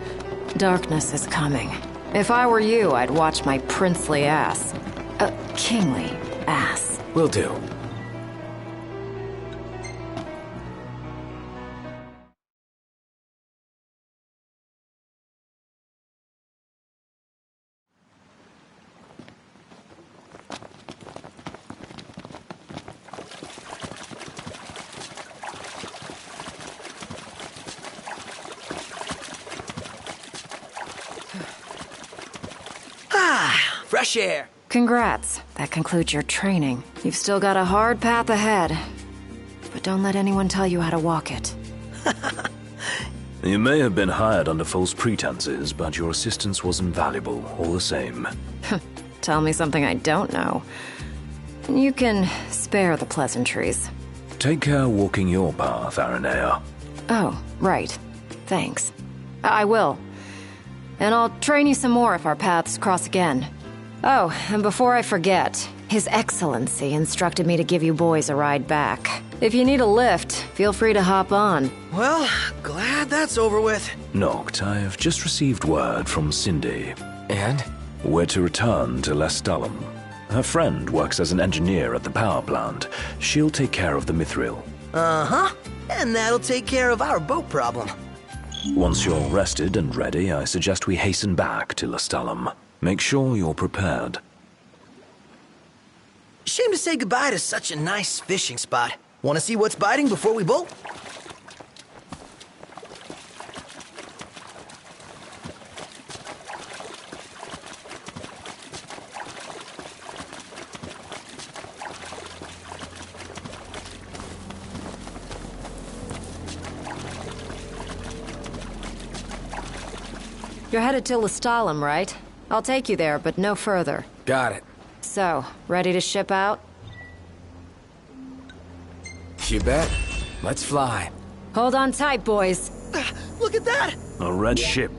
Darkness is coming. If I were you, I'd watch my princely ass. Kingly ass. Will do. Fresh air. Congrats. That concludes your training. You've still got a hard path ahead. But don't let anyone tell you how to walk it. You may have been hired under false pretenses, but your assistance was invaluable, all the same. Tell me something I don't know. You can spare the pleasantries. Take care walking your path, Aranea. Oh, right. Thanks. I will. And I'll train you some more if our paths cross again. Oh, and before I forget, His Excellency instructed me to give you boys a ride back. If you need a lift, feel free to hop on. Well, glad that's over with. Noct, I've just received word from Cindy. And? We're to return to Lestalem. Her friend works as an engineer at the power plant. She'll take care of the Mithril. Uh-huh. And that'll take care of our boat problem. Once you're rested and ready, I suggest we hasten back to Lestalem. Make sure you're prepared. Shame to say goodbye to such a nice fishing spot. Want to see what's biting before we bolt? You're headed to Lestalem, right? I'll take you there, but no further. Got it. So, ready to ship out? You bet. Let's fly. Hold on tight, boys. Look at that! A red ship.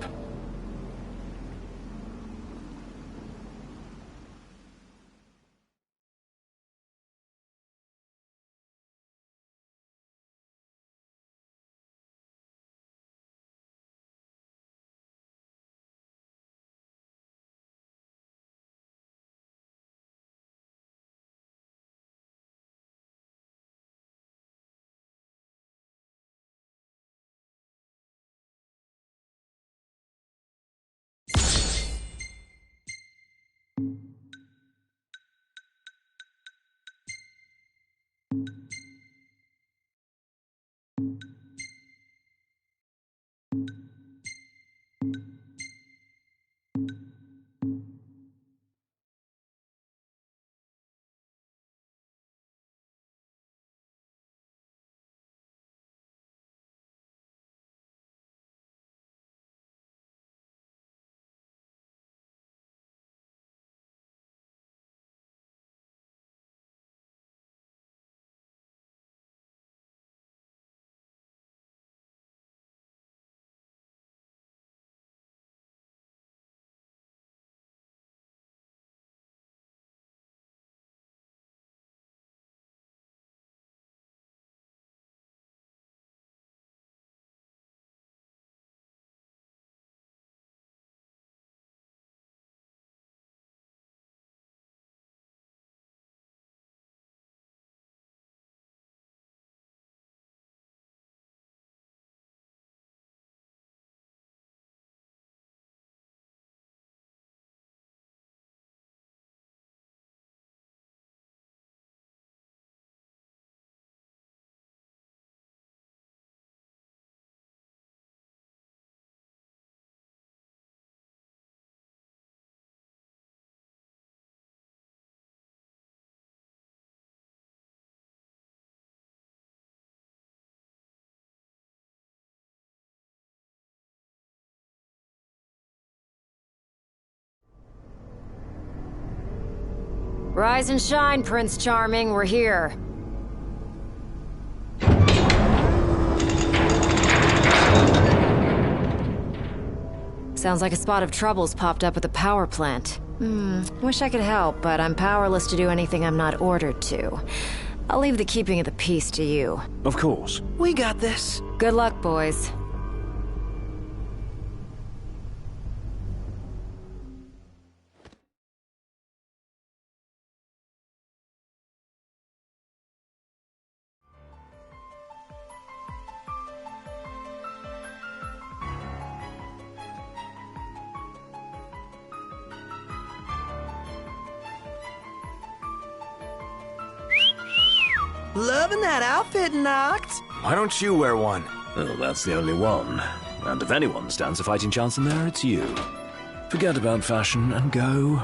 Rise and shine, Prince Charming. We're here. Sounds like a spot of trouble's popped up at the power plant. Wish I could help, but I'm powerless to do anything I'm not ordered to. I'll leave the keeping of the peace to you. Of course. We got this. Good luck, boys. Loving that outfit, Noct. Why don't you wear one? Well, that's the only one. And if anyone stands a fighting chance in there, it's you. Forget about fashion and go.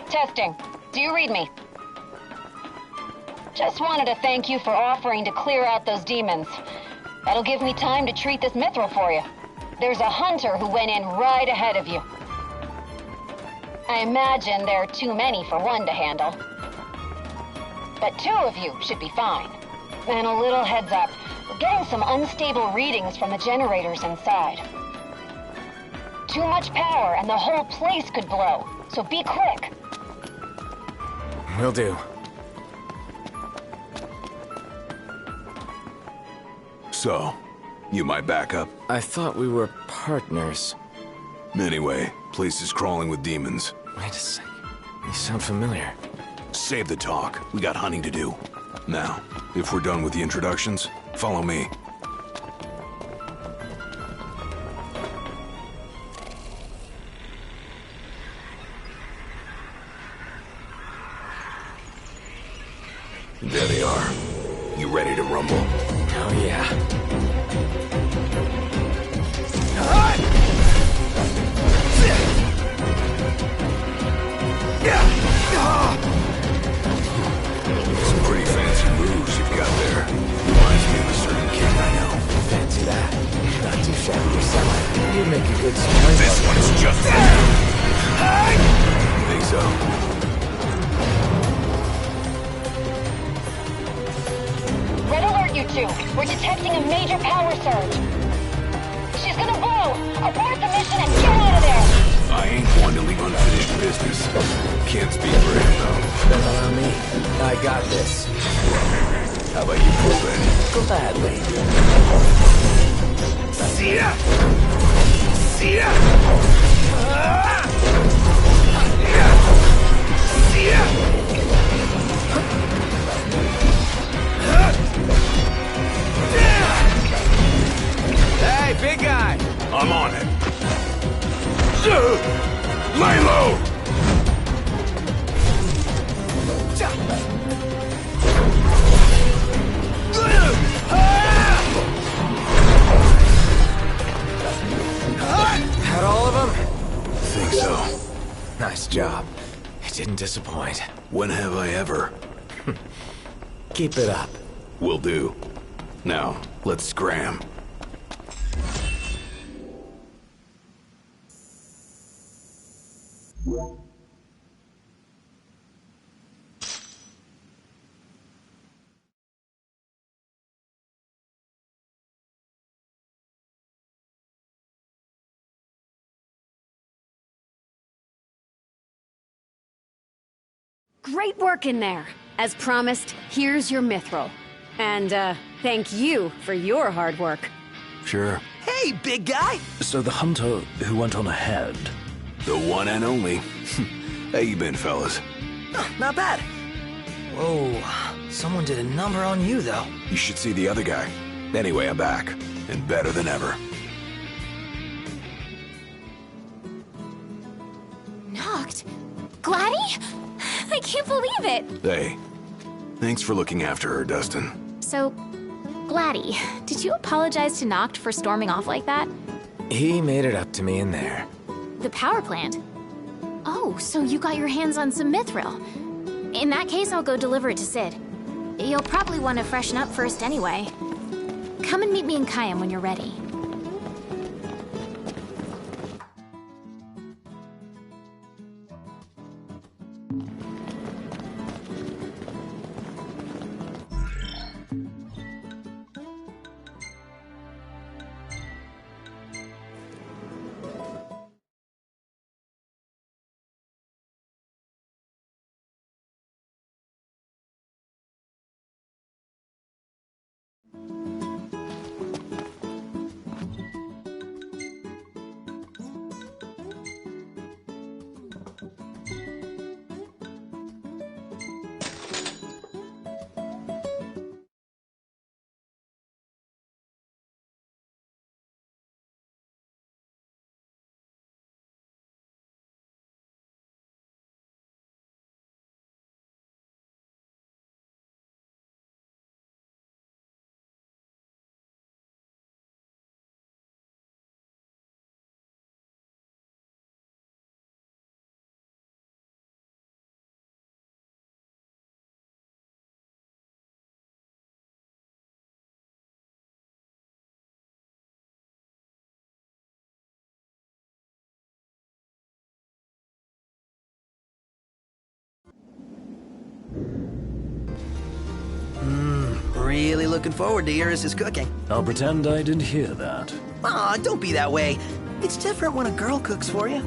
Testing. Do you read me? Just wanted to thank you for offering to clear out those demons. That'll give me time to treat this mithril for you. There's a hunter who went in right ahead of you. I imagine there are too many for one to handle. But 2 of you should be fine. And a little heads up, we're getting some unstable readings from the generators inside. Too much power and the whole place could blow, so be quick. Will do. So, you my backup? I thought we were partners. Anyway, place is crawling with demons. Wait a sec. You sound familiar. Save the talk. We got hunting to do. Now, if we're done with the introductions, follow me. There they are. You ready to rumble? Oh, yeah. Some pretty fancy moves you've got there. Reminds me of a certain king I know. Fancy that. Not too shabby yourself. You'd make a good sparring This partner. one's just for you. Think so? Red alert, you two. We're detecting a major power surge. She's gonna blow. Abort the mission and get out of there. I ain't one to leave unfinished business. Can't speak for him, though. Don't allow me. I got this. How about you prove it? Gladly. See ya! See ya! See ya! Hey, big guy! I'm on it. Lay low! Had all of them? Think so. Nice job. It didn't disappoint. When have I ever? Keep it up. Will do. Now, let's scram. Great work in there. As promised, here's your mithril. And, thank you for your hard work. Sure. Hey, big guy! So the hunter who went on ahead. The one and only. How you been, fellas? Oh, not bad. Whoa, someone did a number on you, though. You should see the other guy. Anyway, I'm back. And better than ever. Knocked? Gladdy? I can't believe it! Hey. Thanks for looking after her, Dustin. So, Gladdy, did you apologize to Noct for storming off like that? He made it up to me in there. The power plant? Oh, so you got your hands on some mithril. In that case, I'll go deliver it to Sid. You'll probably want to freshen up first anyway. Come and meet me in Kayam when you're ready. Really looking forward to Iris' cooking. I'll pretend I didn't hear that. Aw, don't be that way. It's different when a girl cooks for you.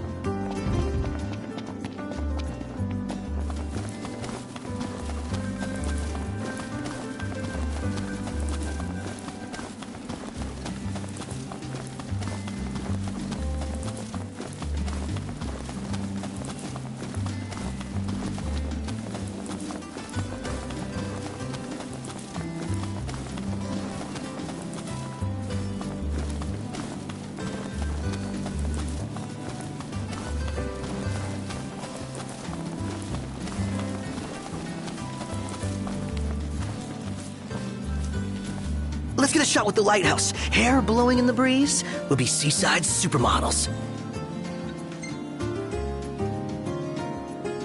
Let's get a shot with the lighthouse. Hair blowing in the breeze. We'll be seaside supermodels.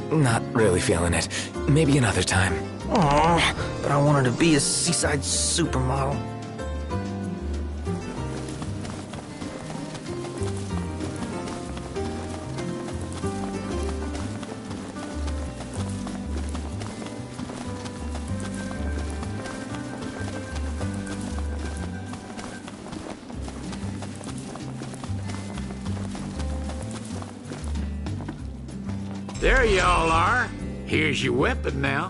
Not really feeling it. Maybe another time. Aw, but I want her to be a seaside supermodel. There y'all are. Here's your weapon now.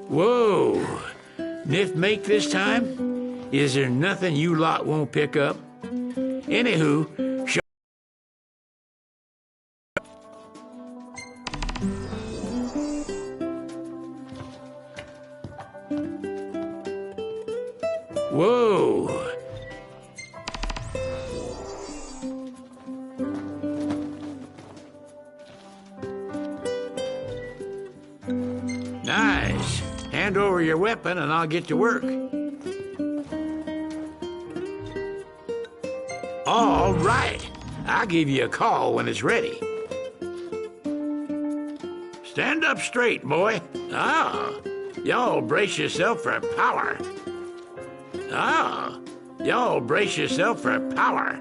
Whoa. Niff make this time? Is there nothing you lot won't pick up? Anywho, whoa. Nice. Hand over your weapon and I'll get to work. All right. I'll give you a call when it's ready. Stand up straight, boy. Ah, y'all brace yourself for power. Ah, y'all brace yourself for power.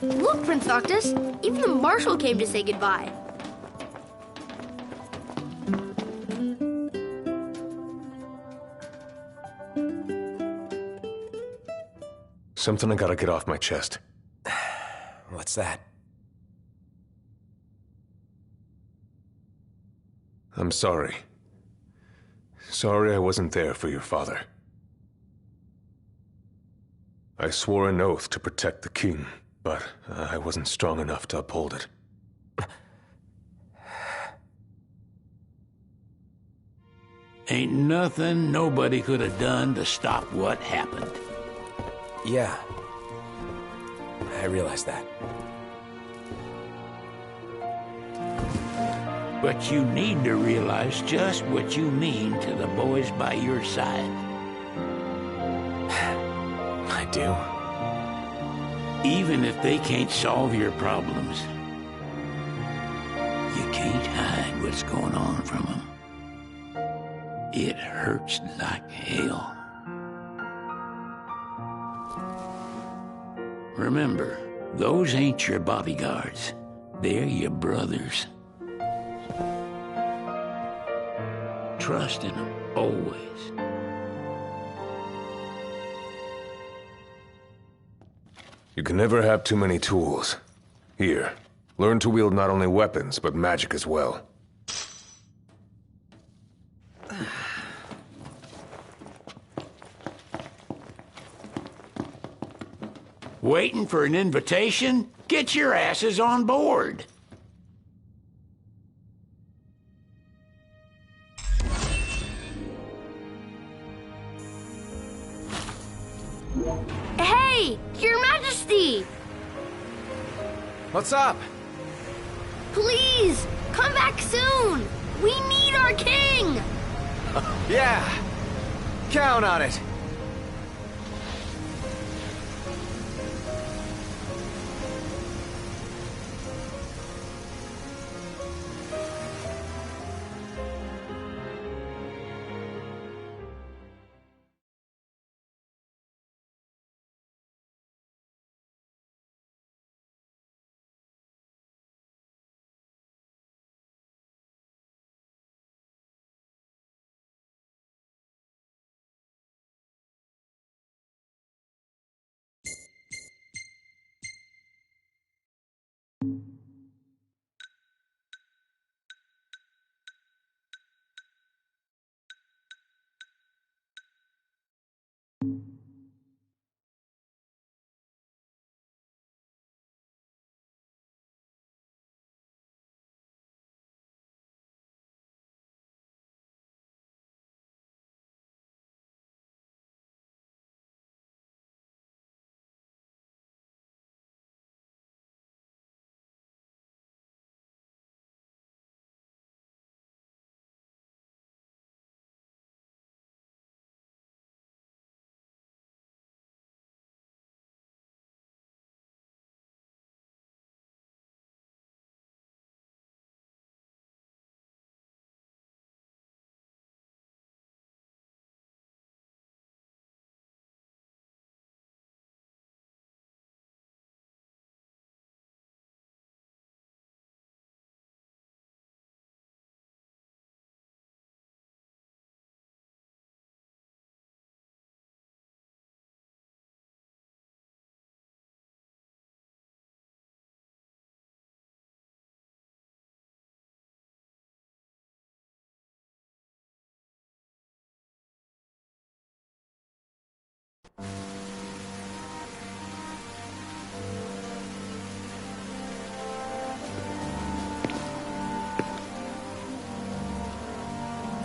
Look, Prince Noctis, even the Marshal came to say goodbye. Something I gotta get off my chest. What's that? I'm sorry. Sorry I wasn't there for your father. I swore an oath to protect the king, but I wasn't strong enough to uphold it. Ain't nothing nobody could have done to stop what happened. Yeah. I realize that. But you need to realize just what you mean to the boys by your side. I do. Even if they can't solve your problems, you can't hide what's going on from them. It hurts like hell. Remember, those ain't your bodyguards. They're your brothers. Trust in them, always. You can never have too many tools. Here, learn to wield not only weapons, but magic as well. Waiting for an invitation? Get your asses on board. Hey, Your Majesty! What's up? Please, come back soon! We need our king! Yeah! Count on it!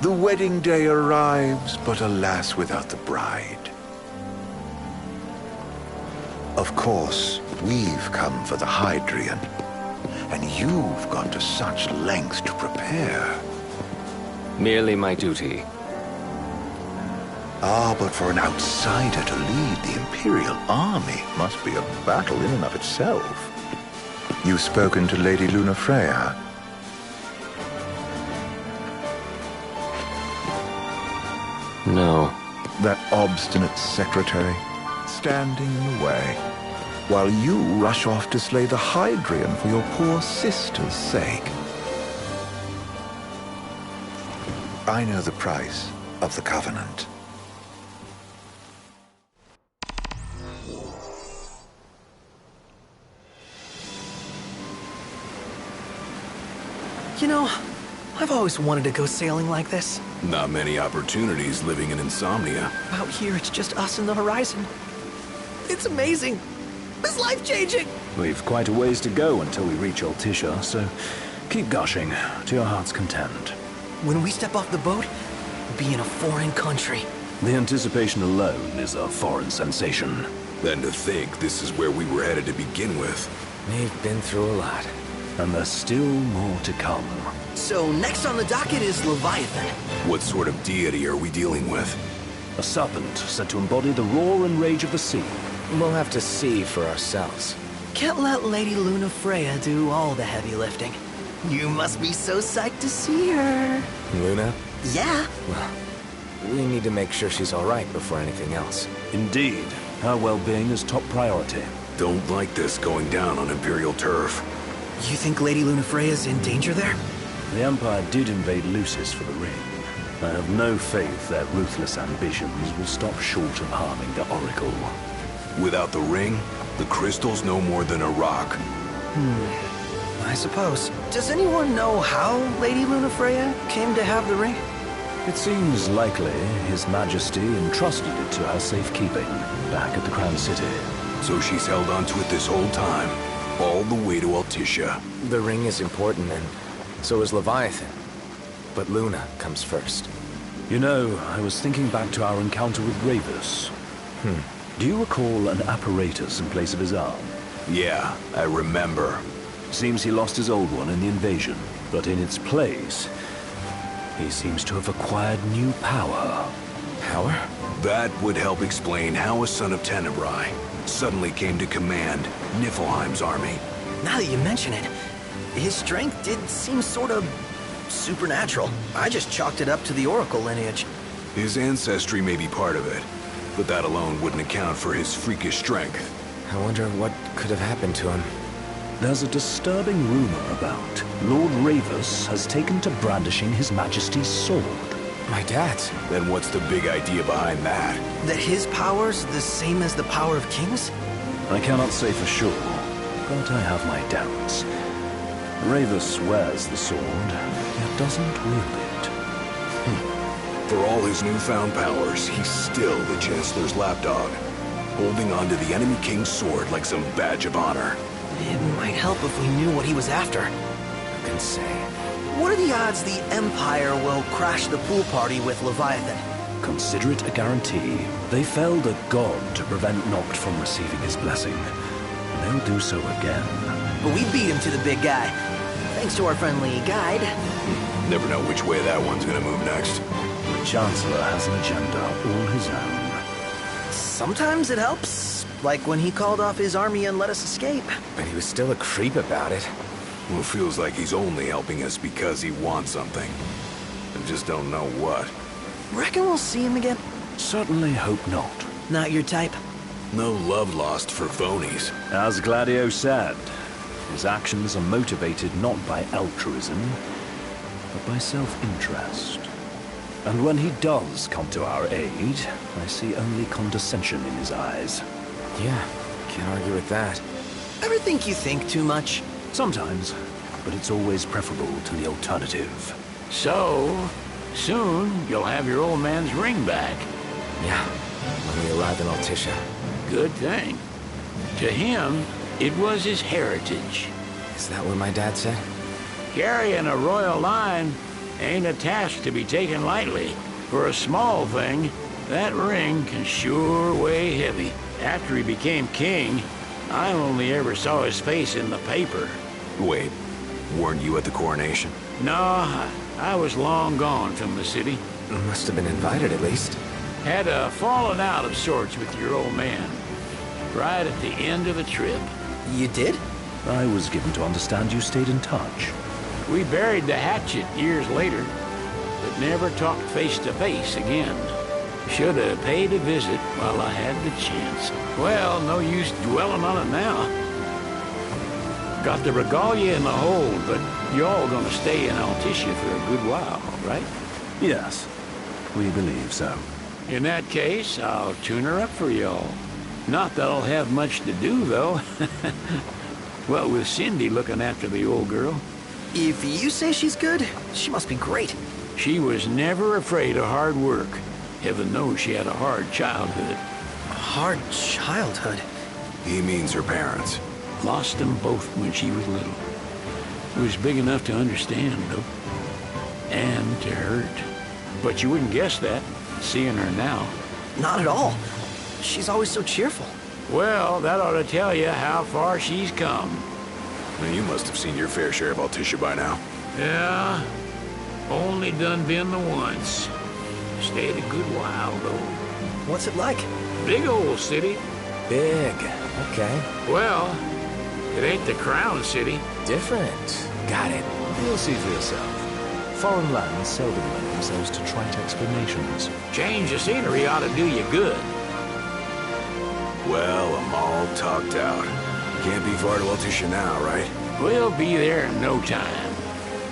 The wedding day arrives, but alas, without the bride. Of course, we've come for the Hydrian, and you've gone to such lengths to prepare. Merely my duty. Ah, but for an outsider to lead the Imperial army must be a battle in and of itself. You've spoken to Lady Lunafreya. No. That obstinate secretary, standing in the way. while you rush off to slay the Hydrian for your poor sister's sake. I know the price of the Covenant. You know, I've always wanted to go sailing like this. Not many opportunities living in Insomnia. Out here, it's just us and the horizon. It's amazing. It's life-changing. We've quite a ways to go until we reach Altissia, so keep gushing to your heart's content. When we step off the boat, we'll be in a foreign country. The anticipation alone is a foreign sensation. Then to think this is where we were headed to begin with. We've been through a lot. And there's still more to come. So next on the docket is Leviathan. What sort of deity are we dealing with? A serpent said to embody the roar and rage of the sea. We'll have to see for ourselves. Can't let Lady Luna Freya do all the heavy lifting. You must be so psyched to see her. Luna? Yeah. Well, we need to make sure she's all right before anything else. Indeed. Her well-being is top priority. Don't like this going down on Imperial turf. You think Lady Luna Freya's in danger there? The Empire did invade Lucis for the ring. I have no faith their ruthless ambitions will stop short of harming the Oracle. Without the ring, the crystal's no more than a rock. I suppose. Does anyone know how Lady Luna Freya came to have the ring? It seems likely His Majesty entrusted it to her safekeeping back at the Crown City. So she's held onto it this whole time, all the way to Altissia. The ring is important, and so is Leviathan. But Luna comes first. You know, I was thinking back to our encounter with Ravus. Do you recall an apparatus in place of his arm? Yeah, I remember. Seems he lost his old one in the invasion, but in its place, he seems to have acquired new power. Power? That would help explain how a son of Tenebrae suddenly came to command Niflheim's army. Now that you mention it, his strength did seem sort of supernatural. I just chalked it up to the Oracle lineage. His ancestry may be part of it, but that alone wouldn't account for his freakish strength. I wonder what could have happened to him. There's a disturbing rumor about Lord Ravus has taken to brandishing His Majesty's sword. My dad's? Then what's the big idea behind that? That his power's the same as the power of kings? I cannot say for sure, but I have my doubts. Ravus wears the sword, yet doesn't wield it. For all his newfound powers, he's still the Chancellor's lapdog, holding on to the enemy king's sword like some badge of honor. It might help if we knew what he was after. Who can say? What are the odds the Empire will crash the pool party with Leviathan? Consider it a guarantee. They felled a god to prevent Noct from receiving his blessing. They'll do so again. But we beat him to the big guy, thanks to our friendly guide. Never know which way that one's gonna move next. The Chancellor has an agenda all his own. Sometimes it helps, like when he called off his army and let us escape. But he was still a creep about it. Well, it feels like he's only helping us because he wants something. I just don't know what. Reckon we'll see him again? Certainly hope not. Not your type? No love lost for phonies. As Gladio said, his actions are motivated not by altruism, but by self-interest. And when he does come to our aid, I see only condescension in his eyes. Yeah, can't argue with that. Ever think you think too much? Sometimes, but it's always preferable to the alternative. So, soon you'll have your old man's ring back. Yeah, when we arrive in Altissia. Good thing. To him, it was his heritage. Is that what my dad said? Carrying a royal line ain't a task to be taken lightly. For a small thing, that ring can sure weigh heavy. After he became king, I only ever saw his face in the paper. Wait, weren't you at the coronation? No, I was long gone from the city. Must have been invited at least. Had a falling out of sorts with your old man. Right at the end of the trip. You did? I was given to understand you stayed in touch. We buried the hatchet years later, but never talked face to face again. Should have paid a visit while I had the chance. Well, no use dwelling on it now. Got the regalia in the hold, but y'all gonna stay in Altissia for a good while, right? Yes, we believe so. In that case, I'll tune her up for y'all. Not that I'll have much to do, though. Well, with Cindy looking after the old girl. If you say she's good, she must be great. She was never afraid of hard work. Heaven knows she had a hard childhood. A hard childhood? He means her parents. Lost them both when she was little. Was big enough to understand, though. And to hurt. But you wouldn't guess that, seeing her now. Not at all. She's always so cheerful. Well, that ought to tell you how far she's come. Now, you must have seen your fair share of Altissia by now. Yeah, only done been the once. Stayed a good while, though. What's it like? Big old city. Big. Okay. Well, it ain't the crown city. Different. Got it. You'll see for yourself. Foreign lands seldom lend themselves to trite explanations. Change of scenery ought to do you good. Well, I'm all talked out. Can't be far to Altissia now, right? We'll be there in no time.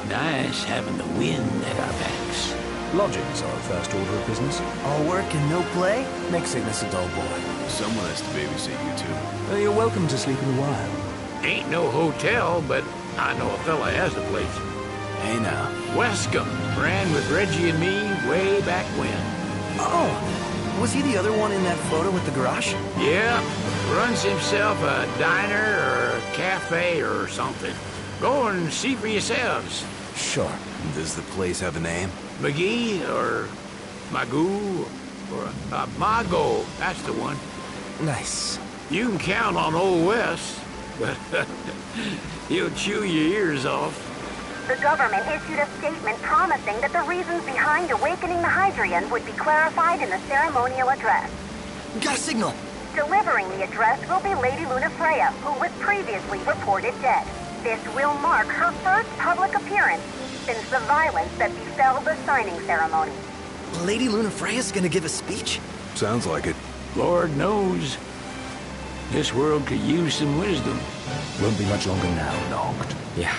Nice having the wind at our backs. Lodgings are a first order of business. All work and no play? Make Cygnus a dull boy. Someone has to babysit you two. You're welcome to sleep in the wild. Ain't no hotel, but I know a fella has a place. Hey now. Wescombe ran with Reggie and me way back when. Oh, was he the other one in that photo with the garage? Yeah, runs himself a diner or a cafe or something. Go and see for yourselves. Sure. Does the place have a name? McGee or Magoo or Mago, that's the one. Nice. You can count on Old Wes, but he'll chew your ears off. The government issued a statement promising that the reasons behind awakening the Hydrian would be clarified in the ceremonial address. Got a signal. Delivering the address will be Lady Lunafreya, who was previously reported dead. This will mark her first public appearance since the violence that befell the signing ceremony. Lady Lunafreya's gonna give a speech? Sounds like it. Lord knows. This world could use some wisdom. Won't be much longer now, Noct. Yeah.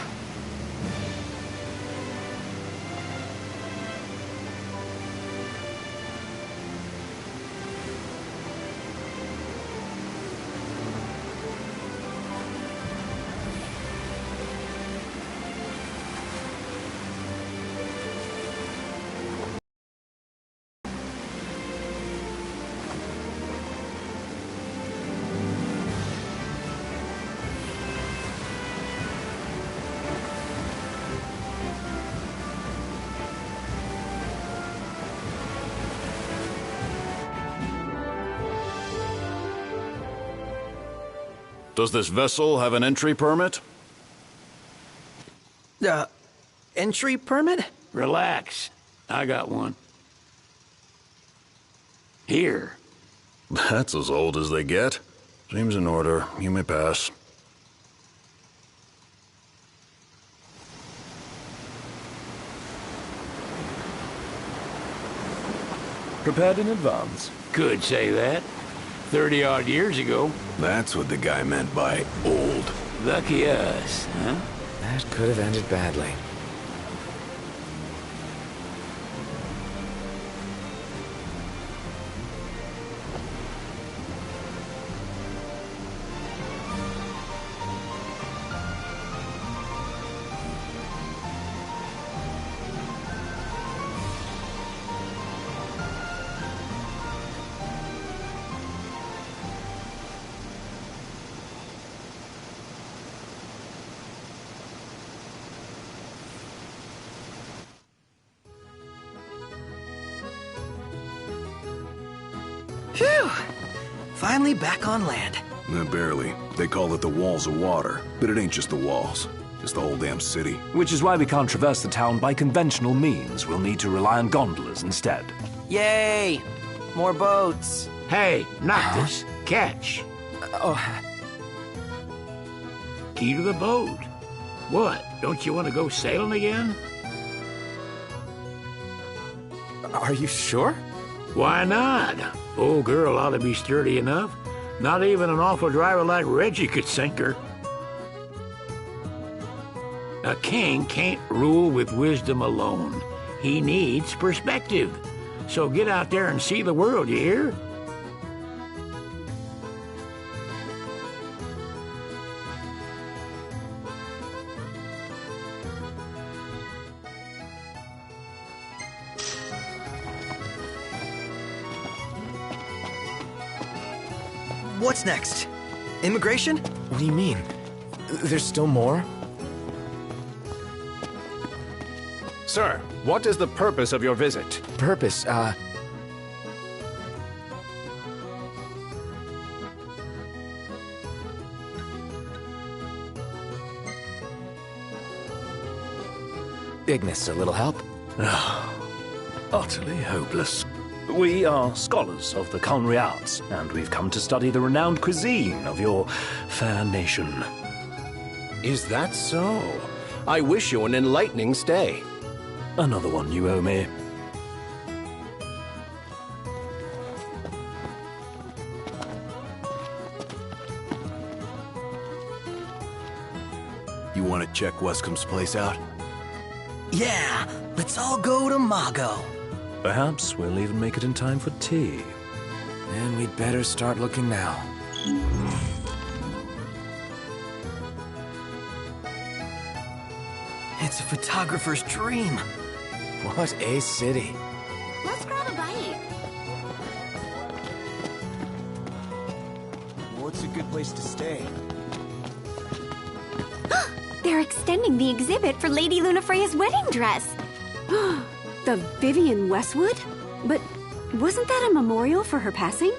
Does this vessel have an entry permit? Entry permit? Relax. I got one. Here. That's as old as they get. Seems in order. You may pass. Prepared in advance? Could say that. 30-odd years ago. That's what the guy meant by old. Lucky us, huh? That could have ended badly. Phew! Finally back on land. Barely. They call it the Walls of Water, but it ain't just the walls. Just the whole damn city. Which is why we can't traverse the town by conventional means. We'll need to rely on gondolas instead. Yay! More boats. Hey, not this. Catch. Key to the boat. What? Don't you want to go sailing again? Are you sure? Why not? Old girl ought to be sturdy enough. Not even an awful driver like Reggie could sink her. A king can't rule with wisdom alone. He needs perspective. So get out there and see the world, you hear? What's next? Immigration? What do you mean? There's still more? Sir, what is the purpose of your visit? Purpose, Ignis, a little help? Utterly hopeless. We are scholars of the culinary arts, and we've come to study the renowned cuisine of your fair nation. Is that so? I wish you an enlightening stay. Another one you owe me. You want to check Wescomb's place out? Yeah, let's all go to Mago. Perhaps we'll even make it in time for tea. And we'd better start looking now. It's a photographer's dream. What a city. Let's grab a bite. What's a good place to stay? They're extending the exhibit for Lady Lunafreya's wedding dress. The Vivian Westwood? But wasn't that a memorial for her passing?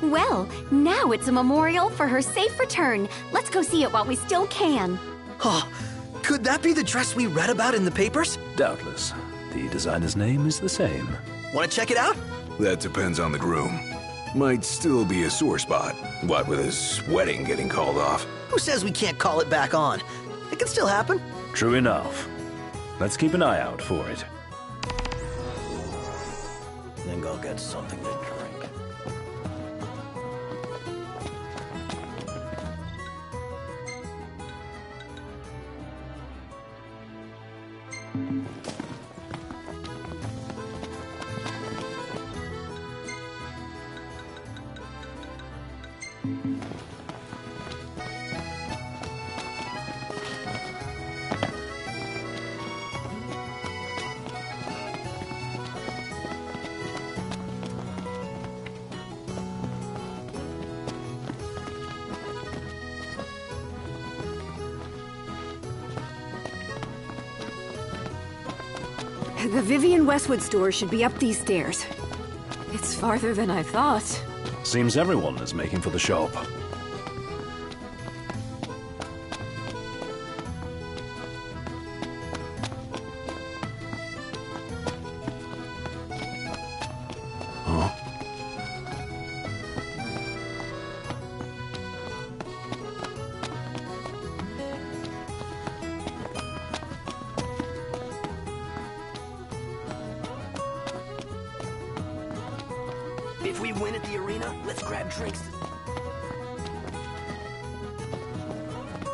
Well, now it's a memorial for her safe return. Let's go see it while we still can. Oh, could that be the dress we read about in the papers? Doubtless. The designer's name is the same. Want to check it out? That depends on the groom. Might still be a sore spot. What with his wedding getting called off? Who says we can't call it back on? It can still happen. True enough. Let's keep an eye out for it. Think I'll get something to drink. The Vivian Westwood store should be up these stairs. It's farther than I thought. Seems everyone is making for the shop. If we win at the arena, let's grab drinks.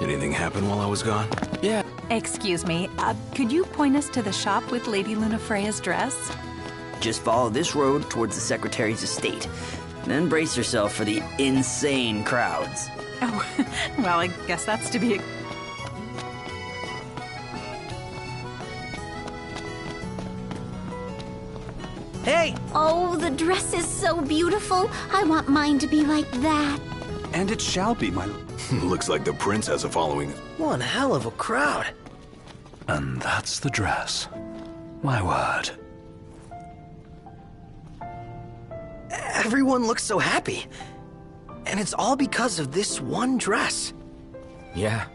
Anything happen while I was gone? Yeah. Excuse me, could you point us to the shop with Lady Lunafreya's dress? Just follow this road towards the Secretary's estate. Then brace yourself for the insane crowds. Oh, well, I guess that's to be... Hey! Oh, the dress is so beautiful. I want mine to be like that. And it shall be, my... Looks like the prince has a following. One hell of a crowd. And that's the dress. My word. Everyone looks so happy. And it's all because of this one dress. Yeah.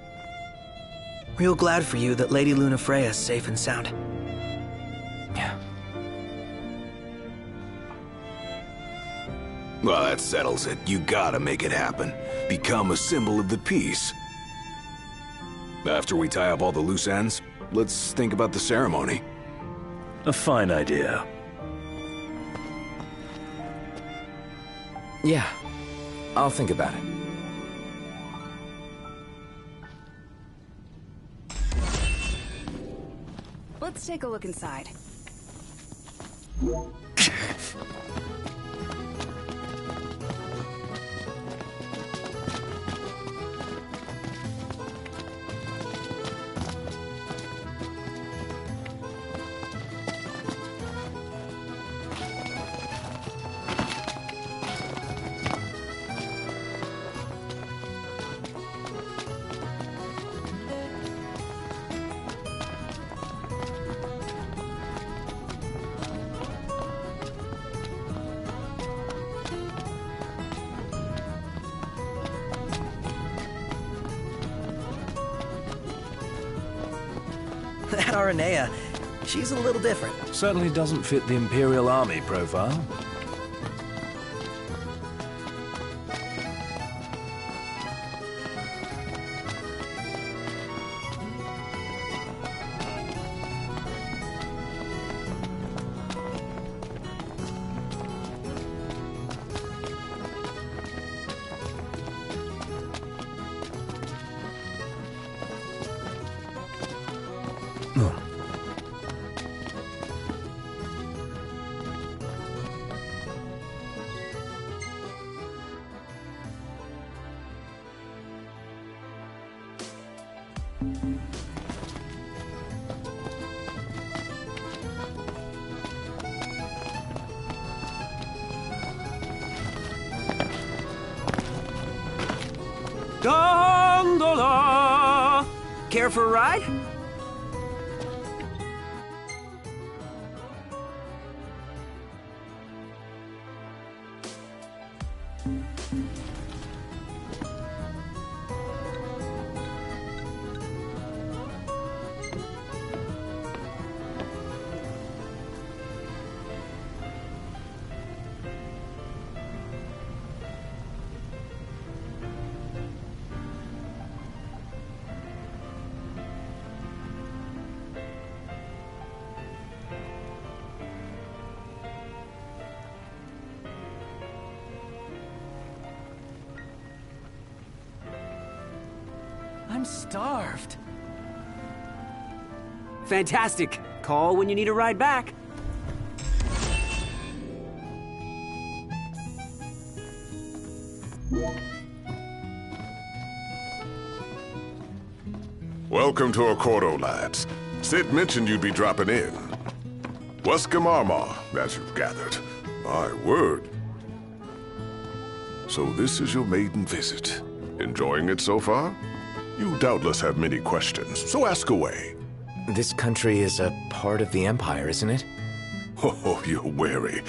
Real glad for you that Lady Lunafreya's safe and sound. Yeah. Well, that settles it. You gotta make it happen. Become a symbol of the peace. After we tie up all the loose ends, let's think about the ceremony. A fine idea. Yeah, I'll think about it. Let's take a look inside. That Aranea, she's a little different. Certainly doesn't fit the Imperial Army profile. Gondola! Care for a ride? I'm starved. Fantastic. Call when you need a ride back. Welcome to Accordo, lads. Sid mentioned you'd be dropping in. Wescamarma, as you've gathered. My word. So this is your maiden visit. Enjoying it so far? You doubtless have many questions, so ask away. This country is a part of the Empire, isn't it? Oh, you're wary.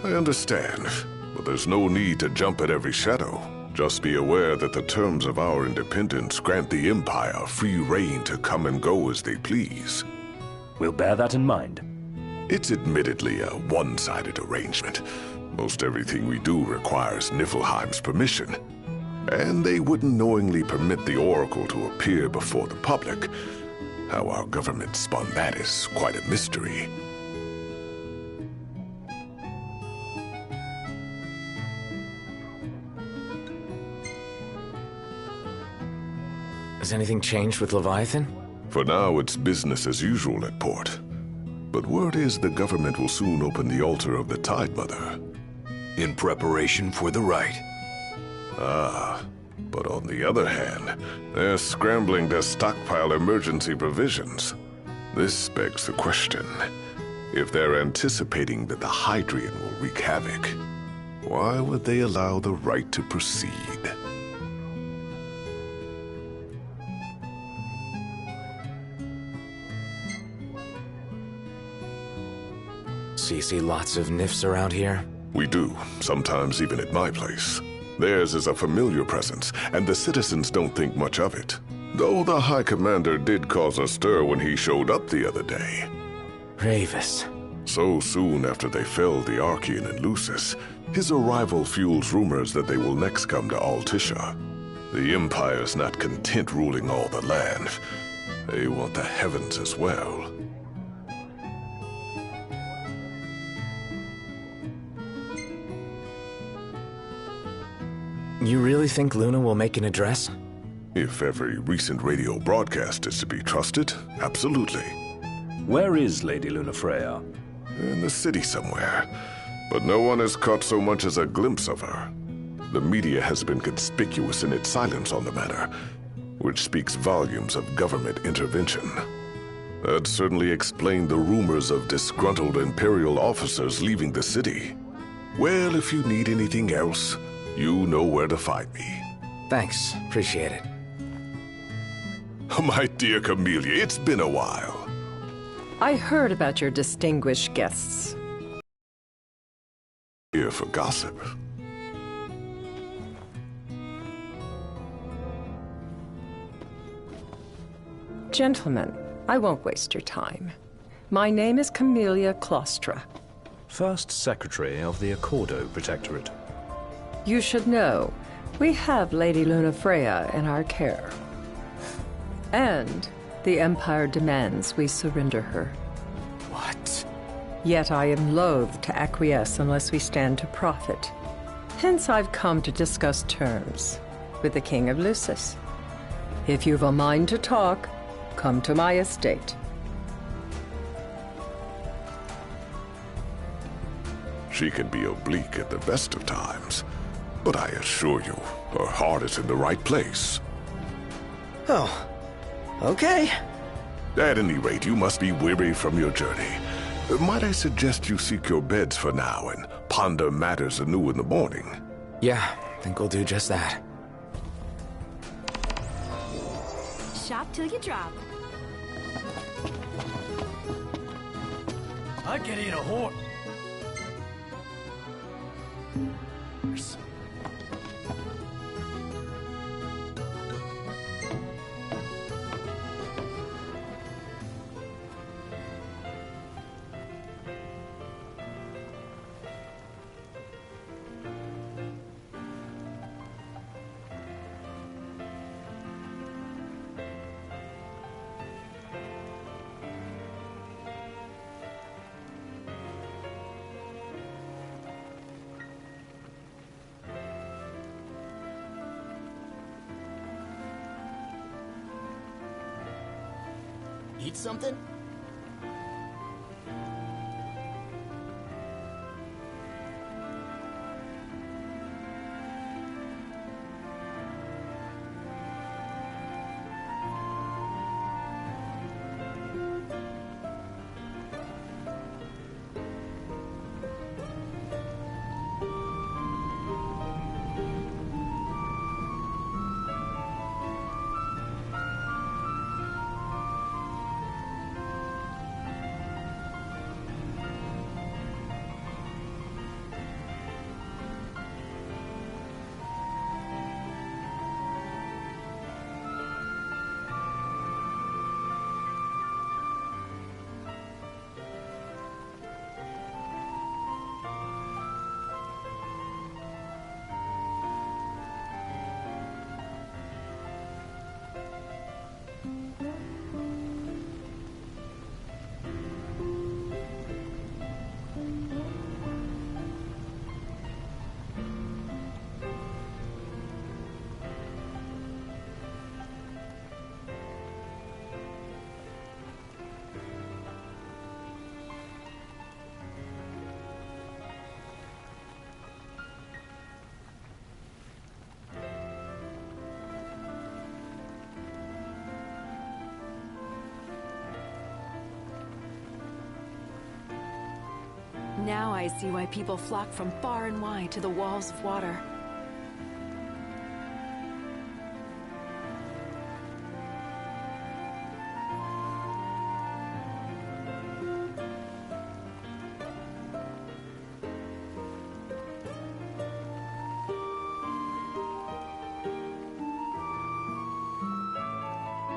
I understand. But there's no need to jump at every shadow. Just be aware that the terms of our independence grant the Empire free reign to come and go as they please. We'll bear that in mind. It's admittedly a one-sided arrangement. Most everything we do requires Niflheim's permission. And they wouldn't knowingly permit the Oracle to appear before the public. How our government spun that is quite a mystery. Has anything changed with Leviathan? For now, it's business as usual at port. But word is the government will soon open the altar of the Tide Mother. In preparation for the rite. Ah, but on the other hand, they're scrambling to stockpile emergency provisions. This begs the question. If they're anticipating that the Hydrian will wreak havoc, why would they allow the rite to proceed? So you see lots of Nifs around here? We do, sometimes even at my place. Theirs is a familiar presence, and the citizens don't think much of it. Though the High Commander did cause a stir when he showed up the other day. Ravis. So soon after they felled the Archean and Lucis, his arrival fuels rumors that they will next come to Altissia. The Empire's not content ruling all the land. They want the heavens as well. You really think Luna will make an address? If every recent radio broadcast is to be trusted, absolutely. Where is Lady Lunafreya? In the city somewhere, but no one has caught so much as a glimpse of her. The media has been conspicuous in its silence on the matter, which speaks volumes of government intervention. That certainly explained the rumors of disgruntled Imperial officers leaving the city. Well, if you need anything else, you know where to find me. Thanks. Appreciate it. My dear Camellia, it's been a while. I heard about your distinguished guests. Here for gossip. Gentlemen, I won't waste your time. My name is Camellia Claustra. First Secretary of the Accordo Protectorate. You should know, we have Lady Lunafreya in our care. And the Empire demands we surrender her. What? Yet I am loath to acquiesce unless we stand to profit. Hence I've come to discuss terms with the King of Lucis. If you've a mind to talk, come to my estate. She can be oblique at the best of times, but I assure you, her heart is in the right place. Oh, okay. At any rate, you must be weary from your journey. Might I suggest you seek your beds for now and ponder matters anew in the morning? Yeah, I think we'll do just that. Shop till you drop. I can eat a horse. Eat something? Now I see why people flock from far and wide to the walls of water.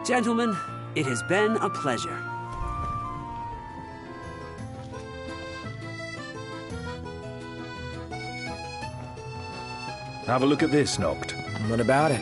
Gentlemen, it has been a pleasure. Have a look at this, Noct. What about it?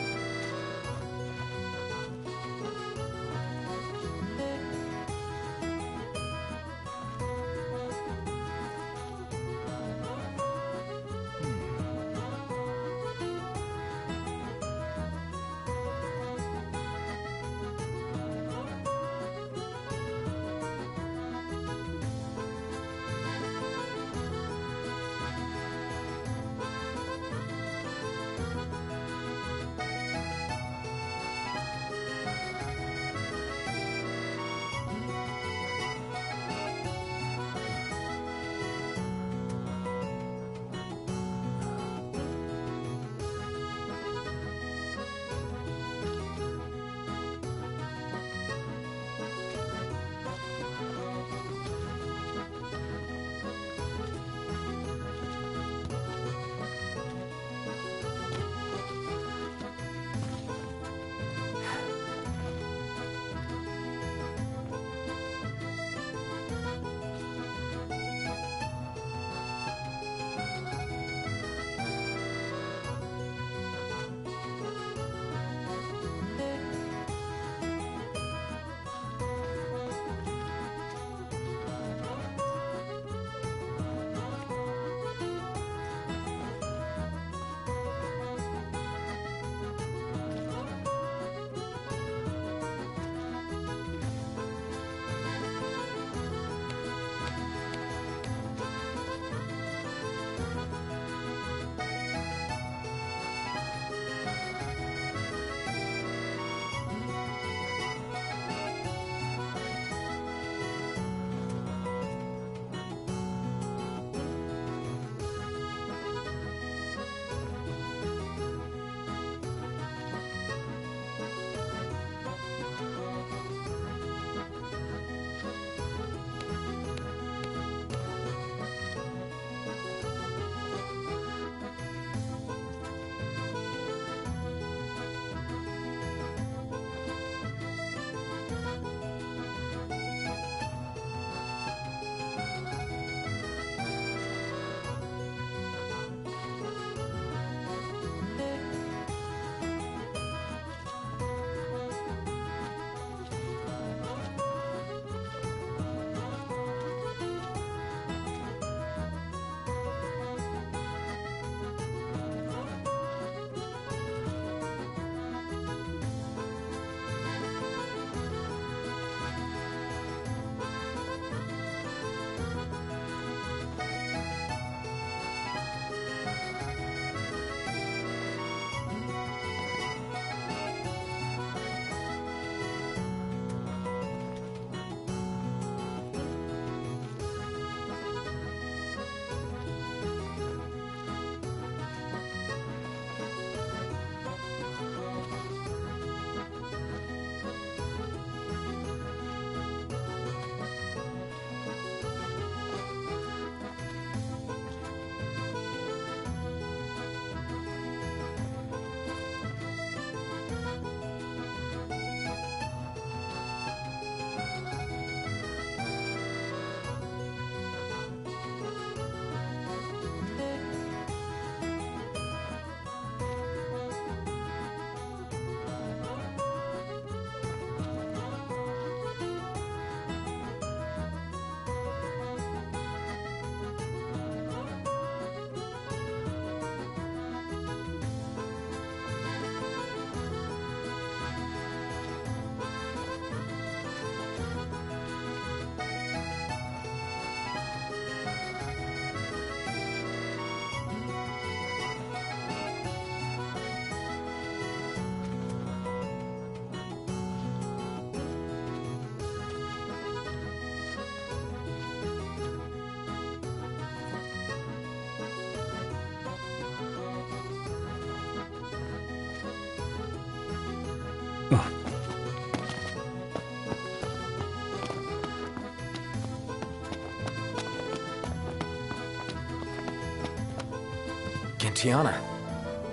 Tiana.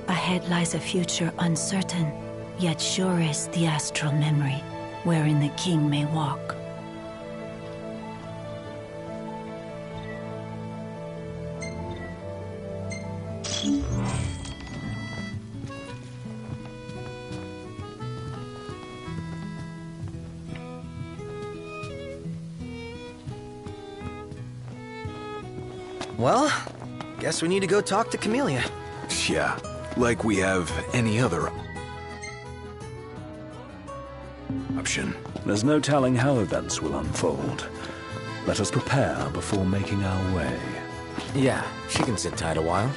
Ahead lies a future uncertain, yet surest the astral memory, wherein the king may walk. Well, guess we need to go talk to Camellia. Yeah, like we have any other option. There's no telling how events will unfold. Let us prepare before making our way. Yeah, she can sit tight a while.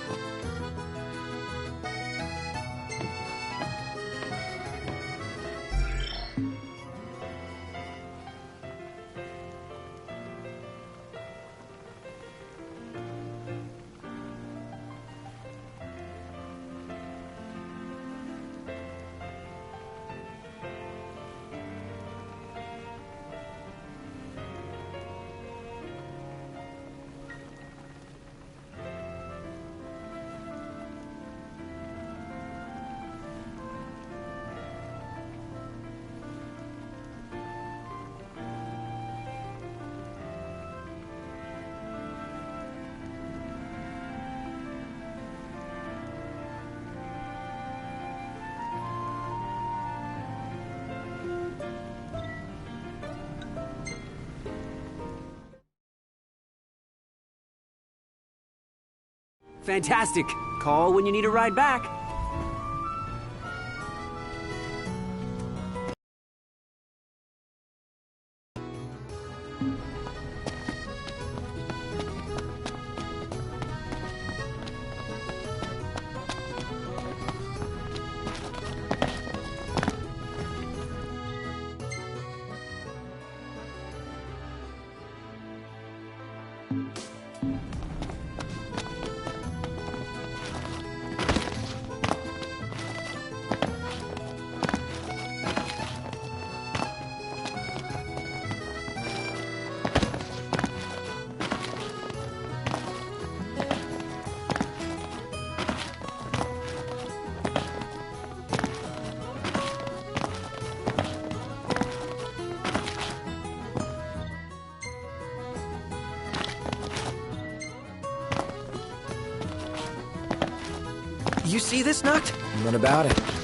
Fantastic. Call when you need a ride back. You see this, Noct? What about it?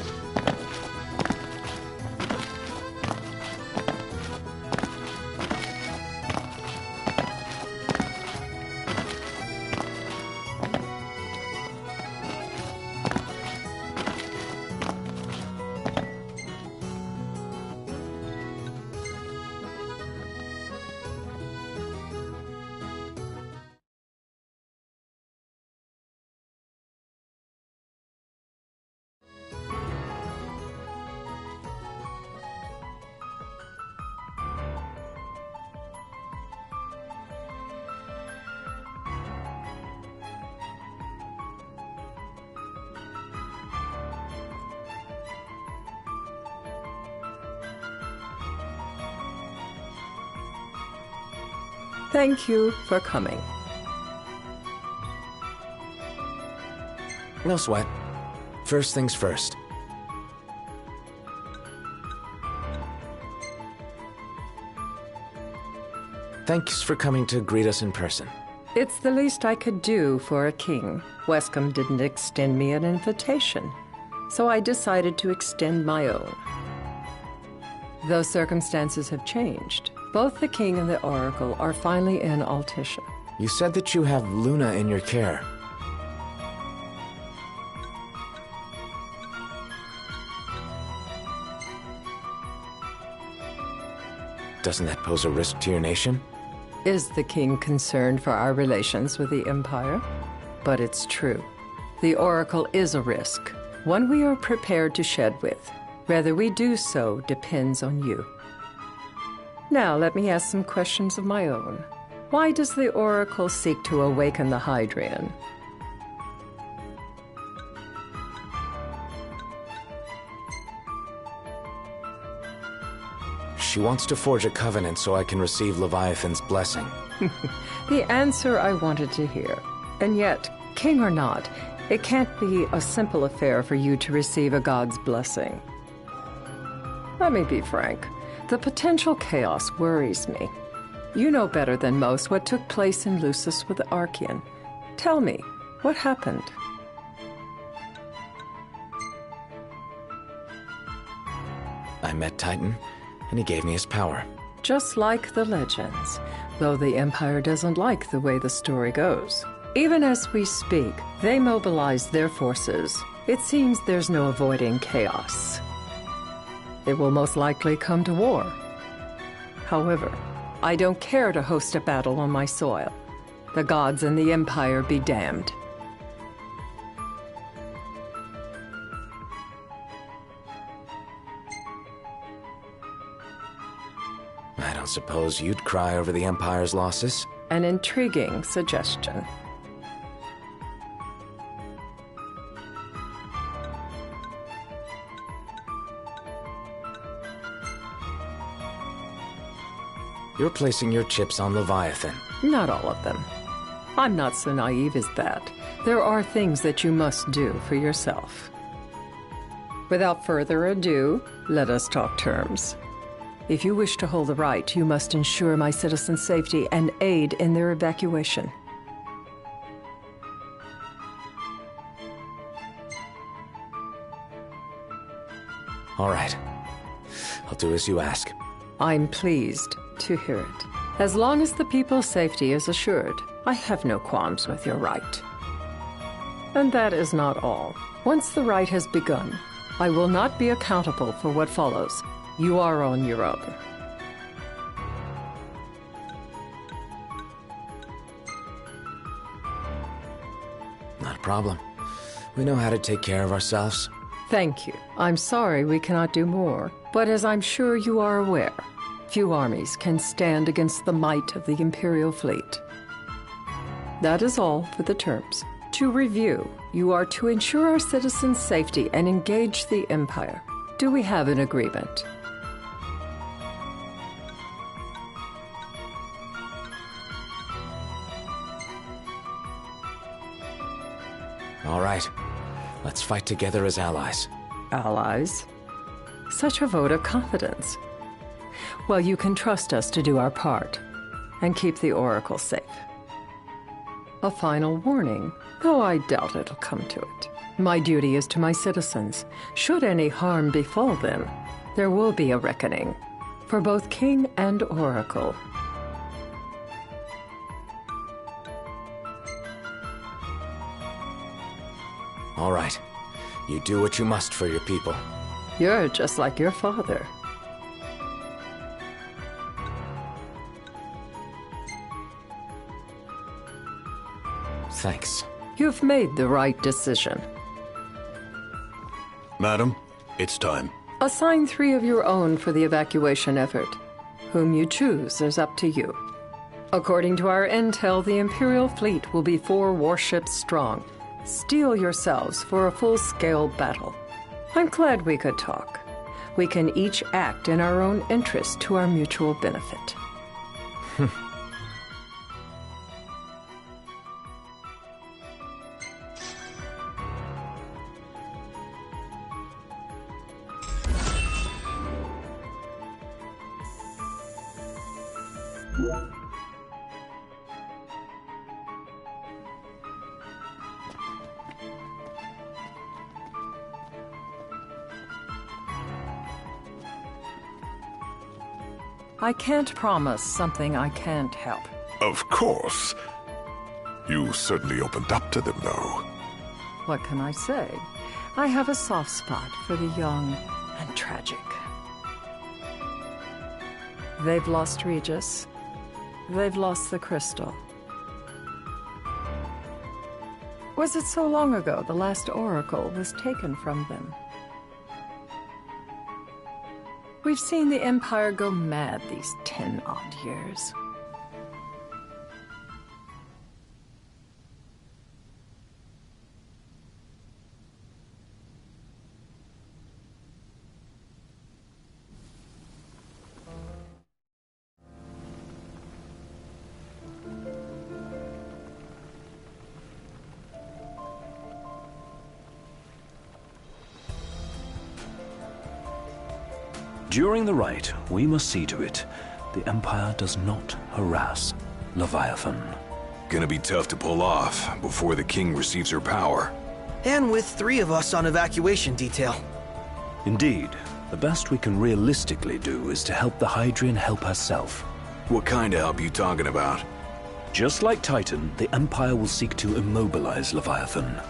Thank you for coming. No sweat. First things first. Thanks for coming to greet us in person. It's the least I could do for a king. Wescom didn't extend me an invitation, so I decided to extend my own. Those circumstances have changed. Both the king and the oracle are finally in Altissia. You said that you have Luna in your care. Doesn't that pose a risk to your nation? Is the king concerned for our relations with the Empire? But it's true. The oracle is a risk, one we are prepared to shed with. Whether we do so depends on you. Now, let me ask some questions of my own. Why does the Oracle seek to awaken the Hydrian? She wants to forge a covenant so I can receive Leviathan's blessing. The answer I wanted to hear. And yet, king or not, it can't be a simple affair for you to receive a god's blessing. Let me be frank. The potential chaos worries me. You know better than most what took place in Lucis with the Archean. Tell me, what happened? I met Titan, and he gave me his power. Just like the legends, though the Empire doesn't like the way the story goes. Even as we speak, they mobilize their forces. It seems there's no avoiding chaos. It will most likely come to war. However, I don't care to host a battle on my soil. The gods and the Empire be damned. I don't suppose you'd cry over the Empire's losses? An intriguing suggestion. You're placing your chips on Leviathan. Not all of them. I'm not so naive as that. There are things that you must do for yourself. Without further ado, let us talk terms. If you wish to hold the right, you must ensure my citizens' safety and aid in their evacuation. All right. I'll do as you ask. I'm pleased to hear it. As long as the people's safety is assured, I have no qualms with your right. And that is not all. Once the rite has begun, I will not be accountable for what follows. You are on your own. Not a problem. We know how to take care of ourselves. Thank you. I'm sorry we cannot do more, but as I'm sure you are aware, few armies can stand against the might of the Imperial fleet. That is all for the terms. To review, you are to ensure our citizens' safety and engage the Empire. Do we have an agreement? All right. Let's fight together as allies. Allies? Such a vote of confidence. Well, you can trust us to do our part and keep the Oracle safe. A final warning, though I doubt it'll come to it. My duty is to my citizens. Should any harm befall them, there will be a reckoning for both King and Oracle. All right. You do what you must for your people. You're just like your father. Thanks. You've made the right decision. Madam, it's time. Assign 3 of your own for the evacuation effort. Whom you choose is up to you. According to our intel, the Imperial fleet will be 4 warships strong. Steel yourselves for a full-scale battle. I'm glad we could talk. We can each act in our own interest to our mutual benefit. I can't promise something I can't help. Of course. You certainly opened up to them, though. What can I say? I have a soft spot for the young and tragic. They've lost Regis. They've lost the crystal. Was it so long ago the last oracle was taken from them? We've seen the Empire go mad these 10-odd years. During the rite, we must see to it the Empire does not harass Leviathan. Gonna be tough to pull off before the king receives her power. And with 3 of us on evacuation detail. Indeed, the best we can realistically do is to help the Hydrian help herself. What kind of help you talking about? Just like Titan, the Empire will seek to immobilize Leviathan.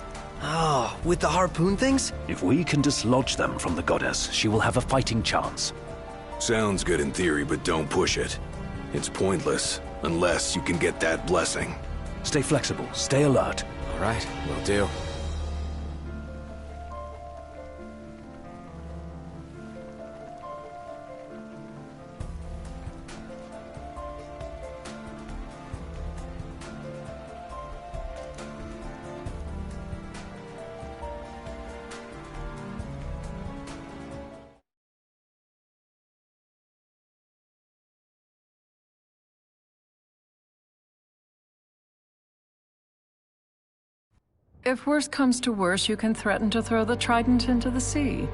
Oh, with the harpoon things? If we can dislodge them from the goddess, she will have a fighting chance. Sounds good in theory, but don't push it. It's pointless, unless you can get that blessing. Stay flexible, stay alert. All right, will do. If worse comes to worse, you can threaten to throw the trident into the sea.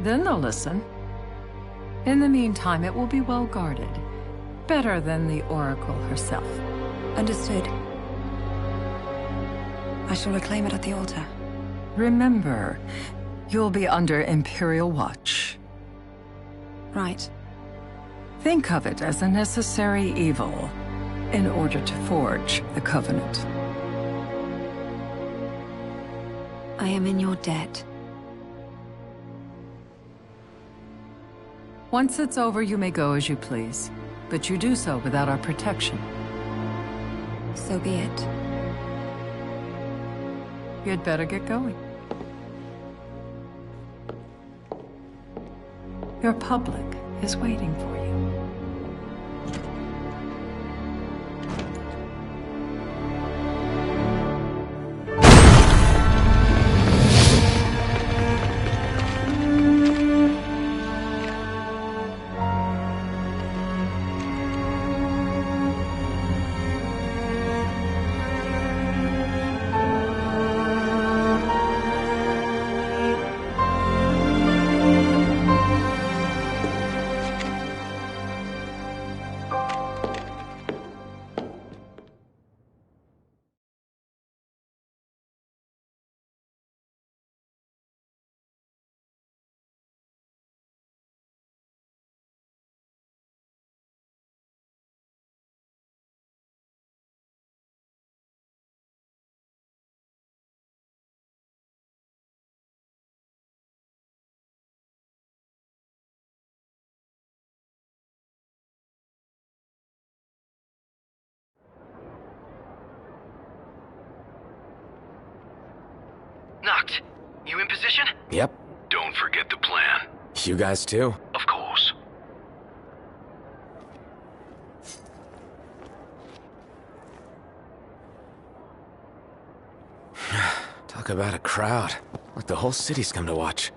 Then they'll listen. In the meantime, it will be well guarded. Better than the Oracle herself. Understood. I shall reclaim it at the altar. Remember, you'll be under Imperial watch. Right. Think of it as a necessary evil in order to forge the Covenant. I am in your debt. Once it's over, you may go as you please. But you do so without our protection. So be it. You'd better get going. Your public is waiting for you. Noct, you in position? Yep. Don't forget the plan. You guys too? Of course. Talk about a crowd. Like the whole city's come to watch.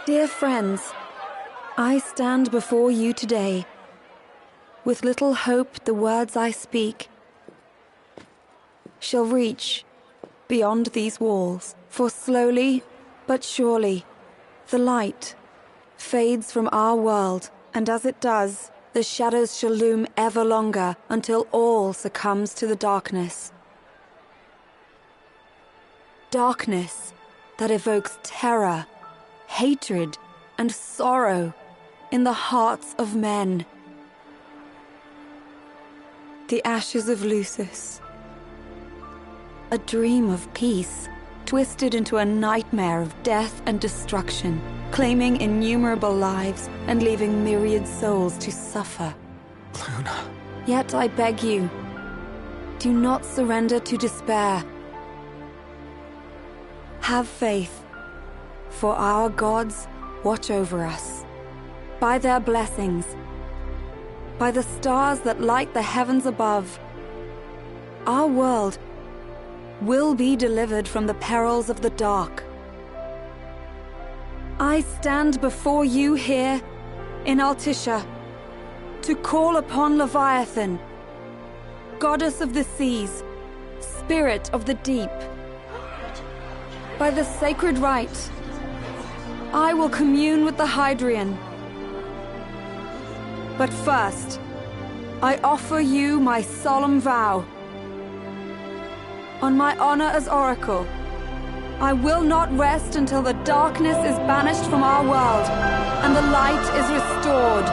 Dear friends, I stand before you today. With little hope the words I speak shall reach beyond these walls. For slowly but surely the light fades from our world, and as it does, the shadows shall loom ever longer until all succumbs to the darkness. Darkness that evokes terror, hatred, and sorrow in the hearts of men. The ashes of Lucis. A dream of peace, twisted into a nightmare of death and destruction, claiming innumerable lives and leaving myriad souls to suffer. Luna. Yet I beg you, do not surrender to despair. Have faith, for our gods watch over us. By their blessings, by the stars that light the heavens above, our world will be delivered from the perils of the dark. I stand before you here in Altissia to call upon Leviathan, goddess of the seas, spirit of the deep. By the sacred rite, I will commune with the Hydrian. But first, I offer you my solemn vow. On my honor as Oracle, I will not rest until the darkness is banished from our world and the light is restored.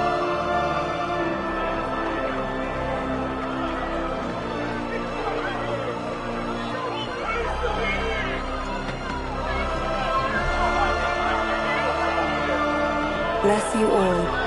Bless you all.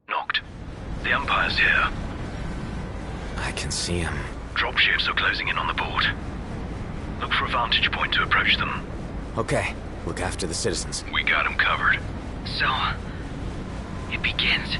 Knocked. The Empire's here. I can see him. Dropships are closing in on the port. Look for a vantage point to approach them. Okay, look after the citizens. We got them covered. So, it begins.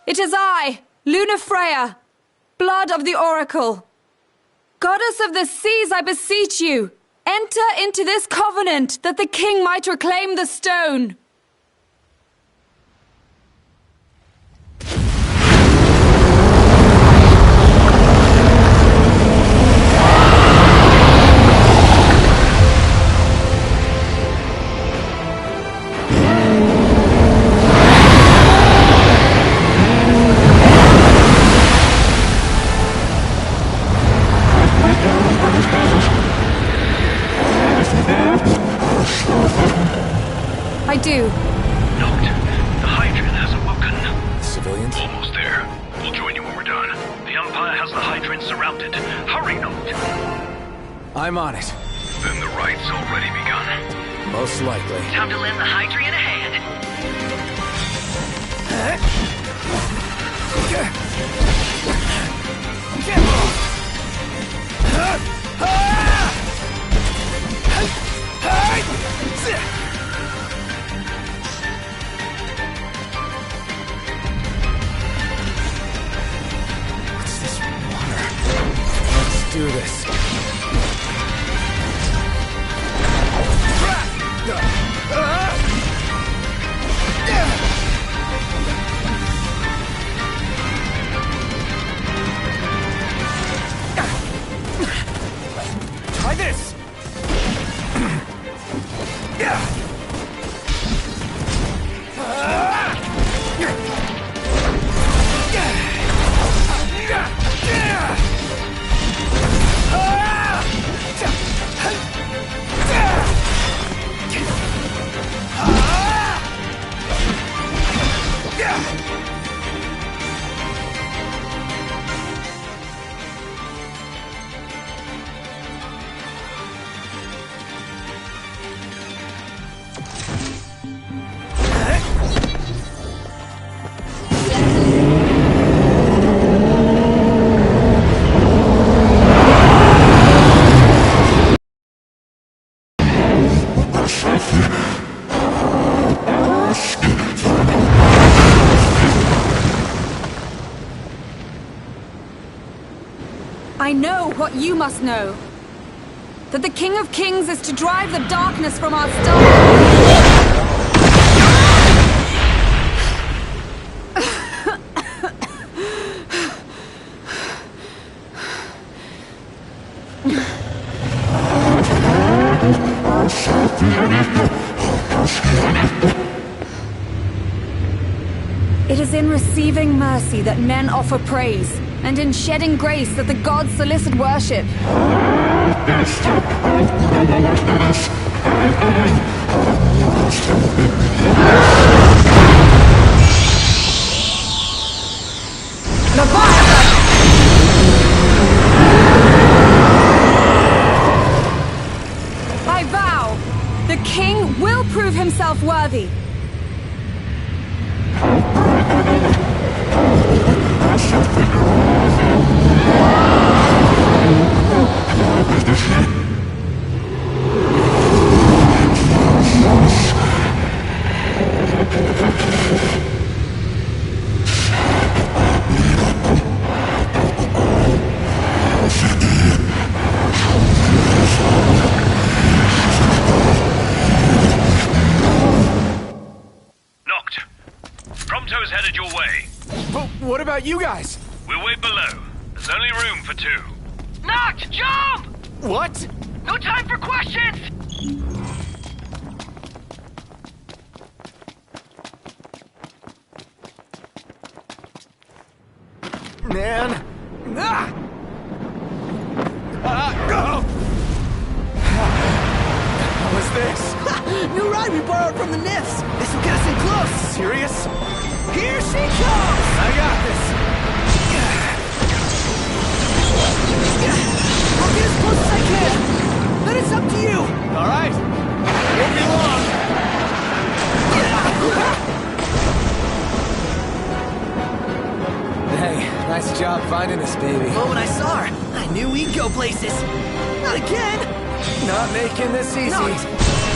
It is I, Lunafreya, blood of the Oracle. Goddess of the seas, I beseech you, enter into this covenant that the king might reclaim the stone. I do. Knocked. The Hydrian has awoken. Civilians? Almost there. We'll join you when we're done. The Empire has the Hydrian surrounded. Hurry, Knocked. I'm on it. Then the right's already begun. Most likely. Time to lend the Hydrian a hand. What's this water? Let's do this. I know what you must know. That the King of Kings is to drive the darkness from our stars. It is in receiving mercy that men offer praise, and in shedding grace that the gods solicit worship. I vow, the king will prove himself worthy. Knocked. Prompto's headed your way. But what about you guys? We'll wait below. There's only room for two. Knocked! Jump! What? No time for questions! Man. Ah! What was this? New ride we borrowed from the Nifs. This will get us in close. Serious? Here she comes! I got this. I'll get as close as I can. Then it's up to you. All right. Won't be long. Hey, nice job finding us, baby. The moment I saw her, I knew we'd go places. Not again. Not making this easy. Not.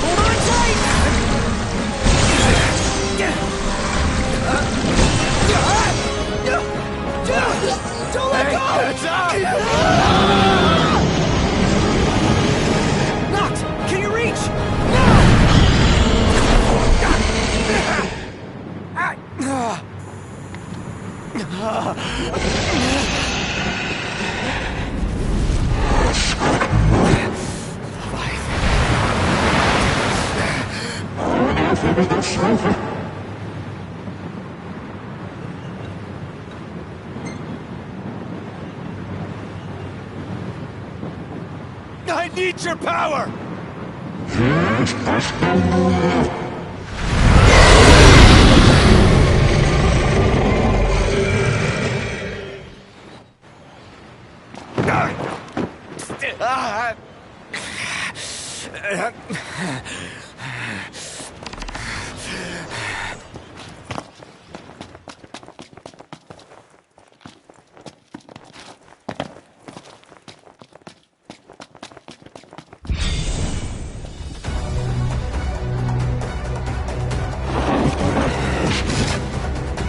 Hold on tight. Don't let go! It's up! Knocked! Can you reach? I need your power!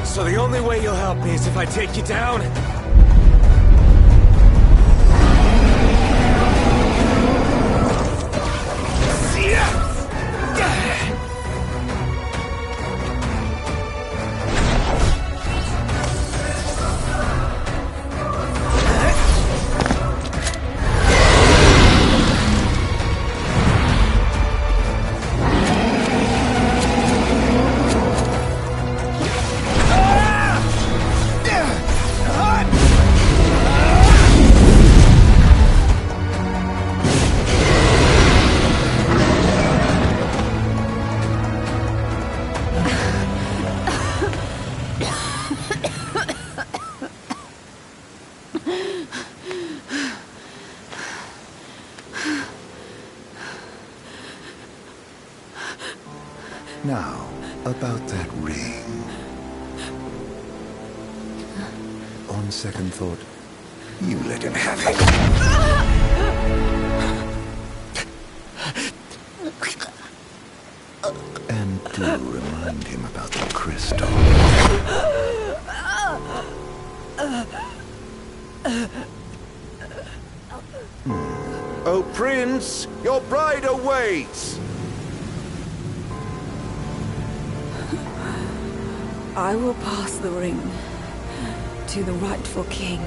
So the only way you'll help me is if I take you down? Now, about that ring. On second thought, you let him have it. And do remind him about the crystal. Oh, Prince, your bride awaits! I will pass the ring to the rightful king.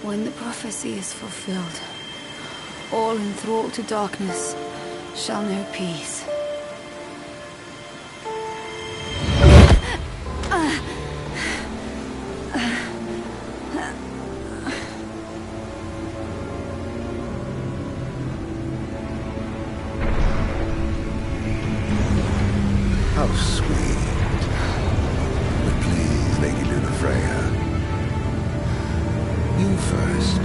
When the prophecy is fulfilled, all enthralled to darkness shall know peace. How sweet. But please, Lady Lunafreya, you first.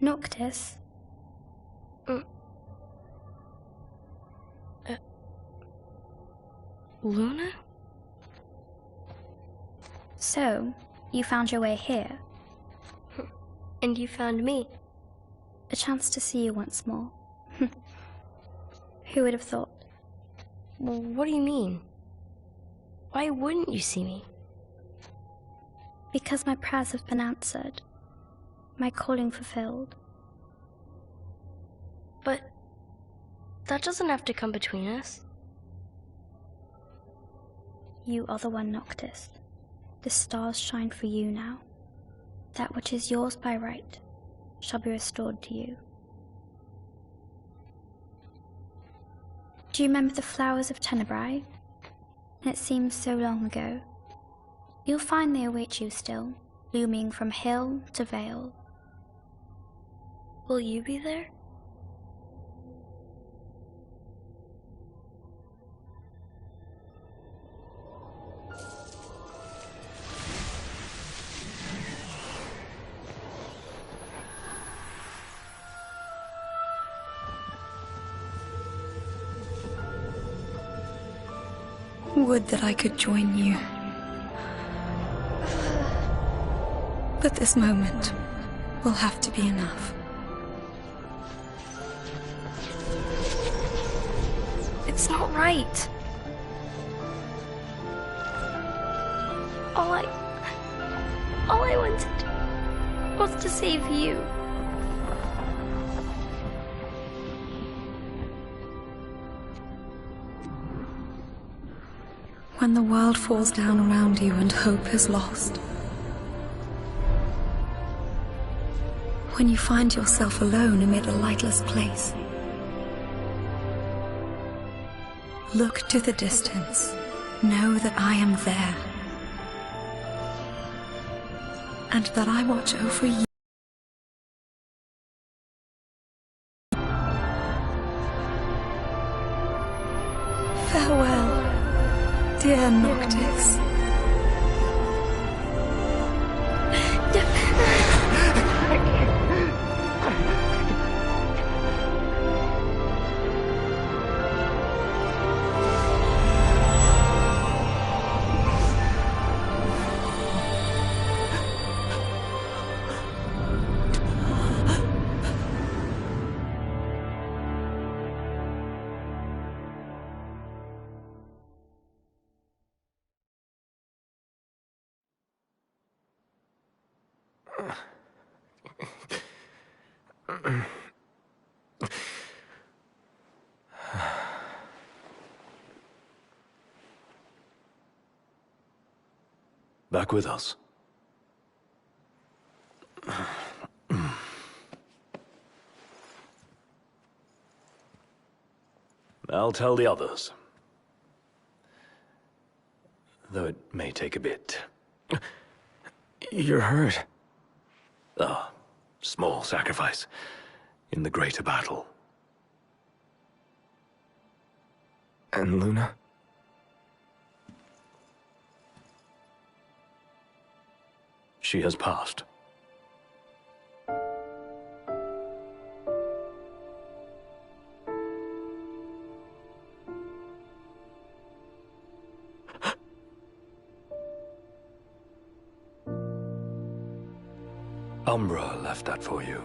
Noctis? Luna? So, you found your way here. And you found me. A chance to see you once more. Who would have thought? Well, what do you mean? Why wouldn't you see me? Because my prayers have been answered. My calling fulfilled. But that doesn't have to come between us. You are the one, Noctis. The stars shine for you now. That which is yours by right shall be restored to you. Do you remember the flowers of Tenebrae? It seems so long ago. You'll find they await you still, blooming from hill to vale. Will you be there? Would that I could join you. But this moment will have to be enough. It's not right. All I wanted was to save you. When the world falls down around you and hope is lost. When you find yourself alone amid a lightless place. Look to the distance. Know that I am there. And that I watch over you. Farewell, dear Noctis. Back with us. I'll tell the others. Though it may take a bit. You're hurt. A small sacrifice in the greater battle. And Luna? She has passed. Umbra left that for you.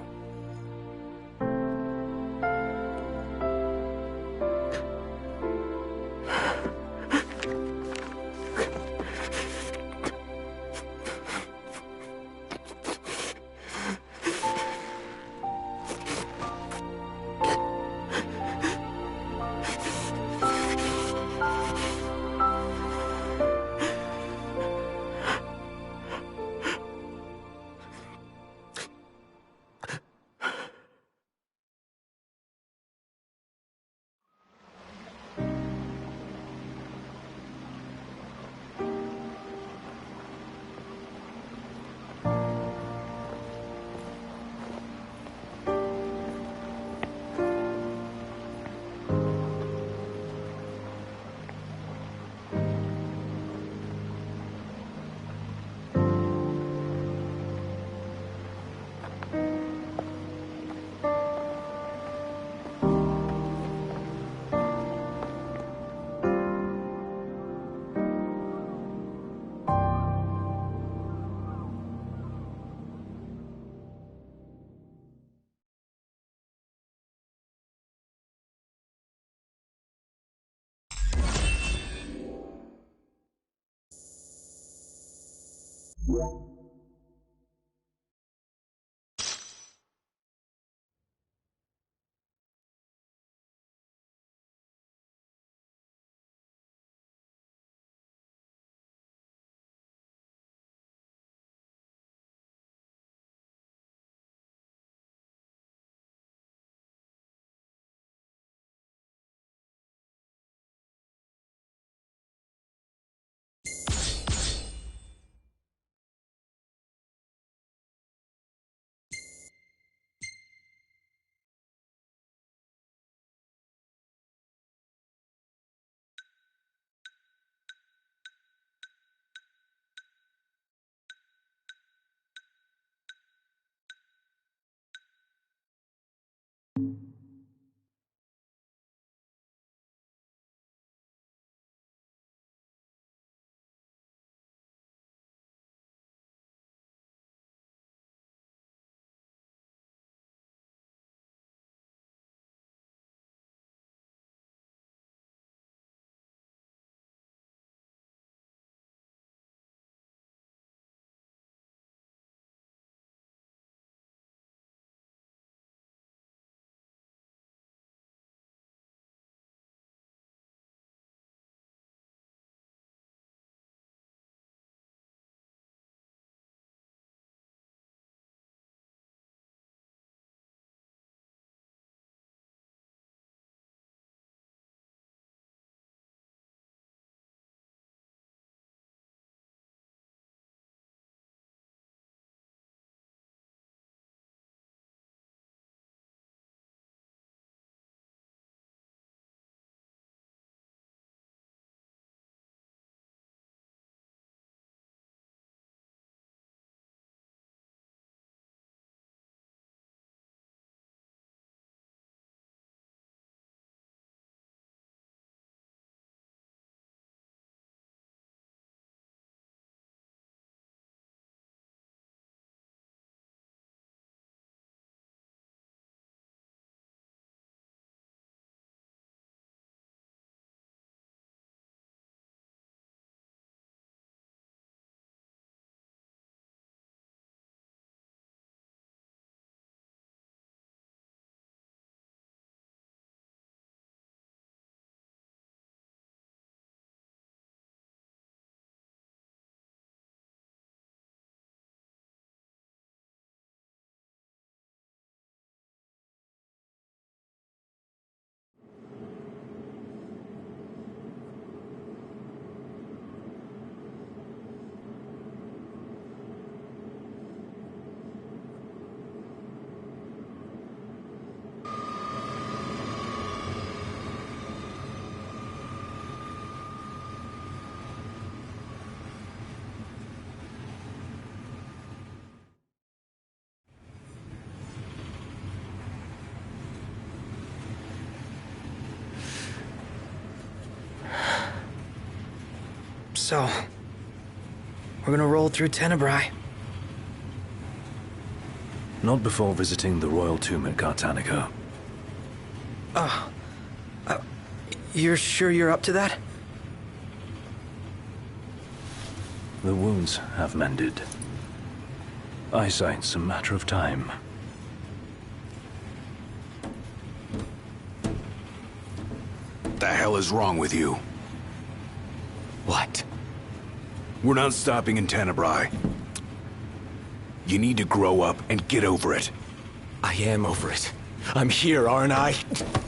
So, we're gonna roll through Tenebrae. Not before visiting the royal tomb at Gartanica. You're sure you're up to that? The wounds have mended. Eyesight's a matter of time. The hell is wrong with you? What? We're not stopping in Tenebrae. You need to grow up and get over it. I am over it. I'm here, aren't I?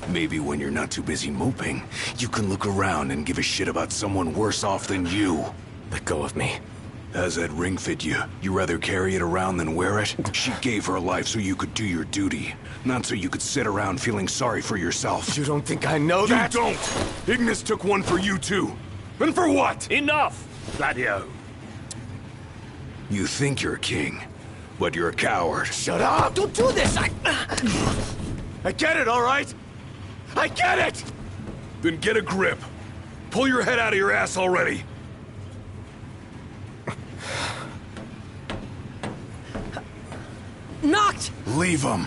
Maybe when you're not too busy moping, you can look around and give a shit about someone worse off than you. Let go of me. How's that ring fit you? You rather carry it around than wear it? She gave her life so you could do your duty, not so you could sit around feeling sorry for yourself. You don't think I know that? You don't! Ignis took one for you too. And for what? Enough, Gladio. You think you're a king, but you're a coward. Shut up! Don't do this! I get it, all right? I get it! Then get a grip. Pull your head out of your ass already. Knocked! Leave him.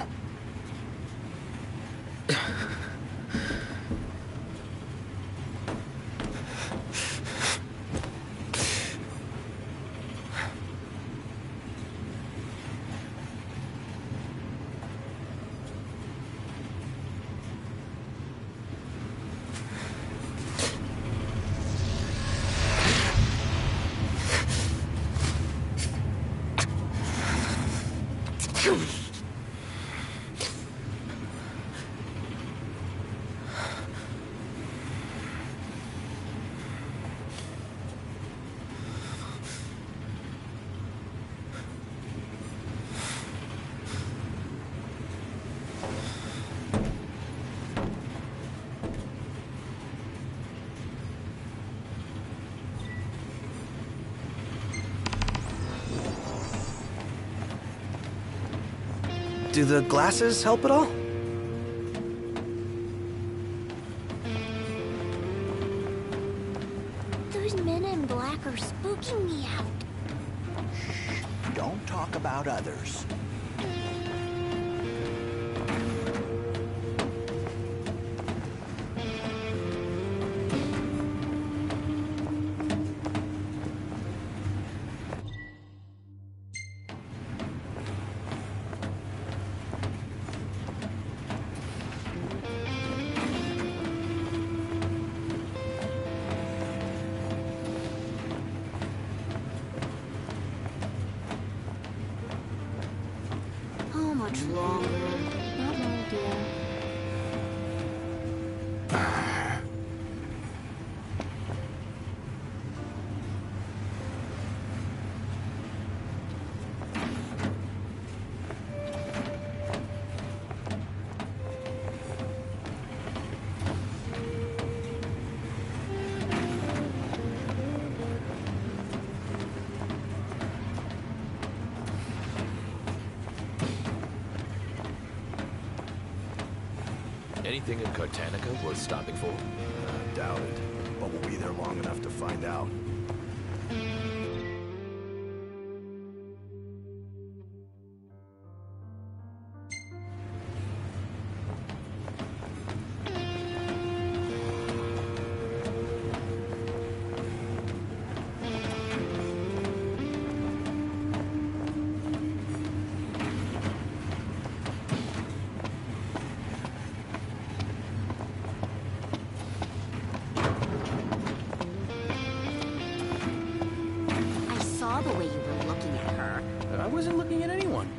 Do the glasses help at all? Those men in black are spooking me out. Don't talk about others. How much longer? Not my idea. Anything in Cartanica worth stopping for? Doubt it, but we'll be there long enough to find out. The way you were looking at her. I wasn't looking at anyone.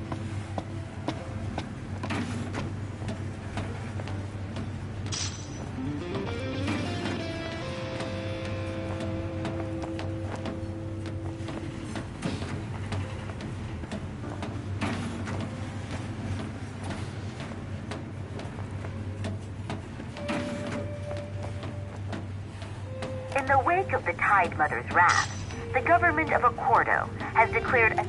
In the wake of the Tide Mother's wrath, the government of Accordo has declared a...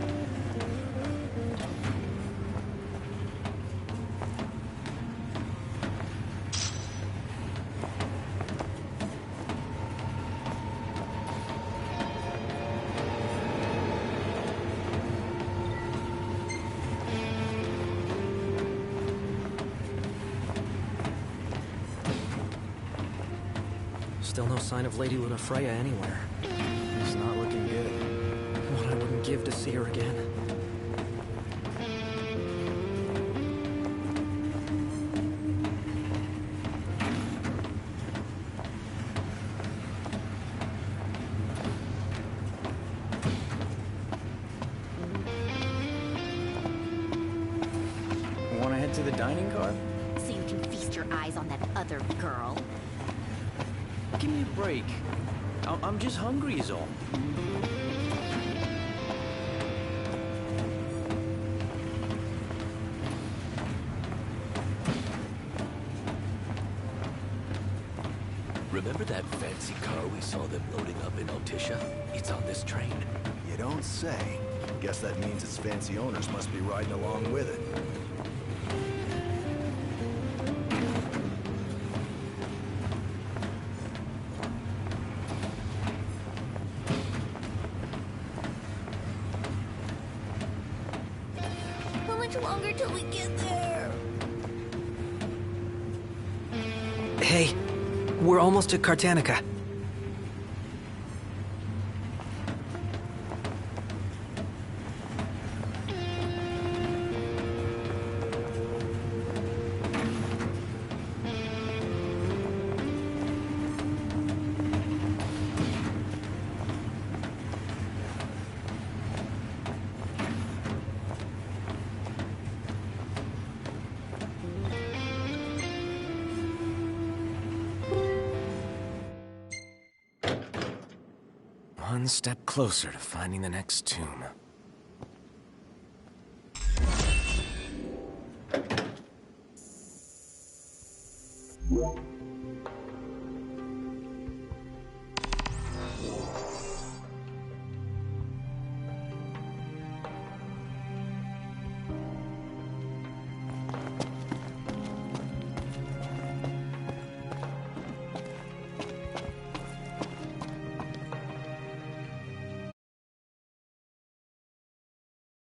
Still no sign of Lady Lunafreya anywhere. It's not looking good. What I wouldn't give to see her again. Want to head to the dining car? So you can feast your eyes on that other girl. Give me a break. I'm just hungry is all. Remember that fancy car we saw them loading up in Altissia? It's on this train. You don't say. Guess that means its fancy owners must be riding along with it. How much longer till we get there? Hey, we're almost to Cartanica. One step closer to finding the next tomb. Yeah.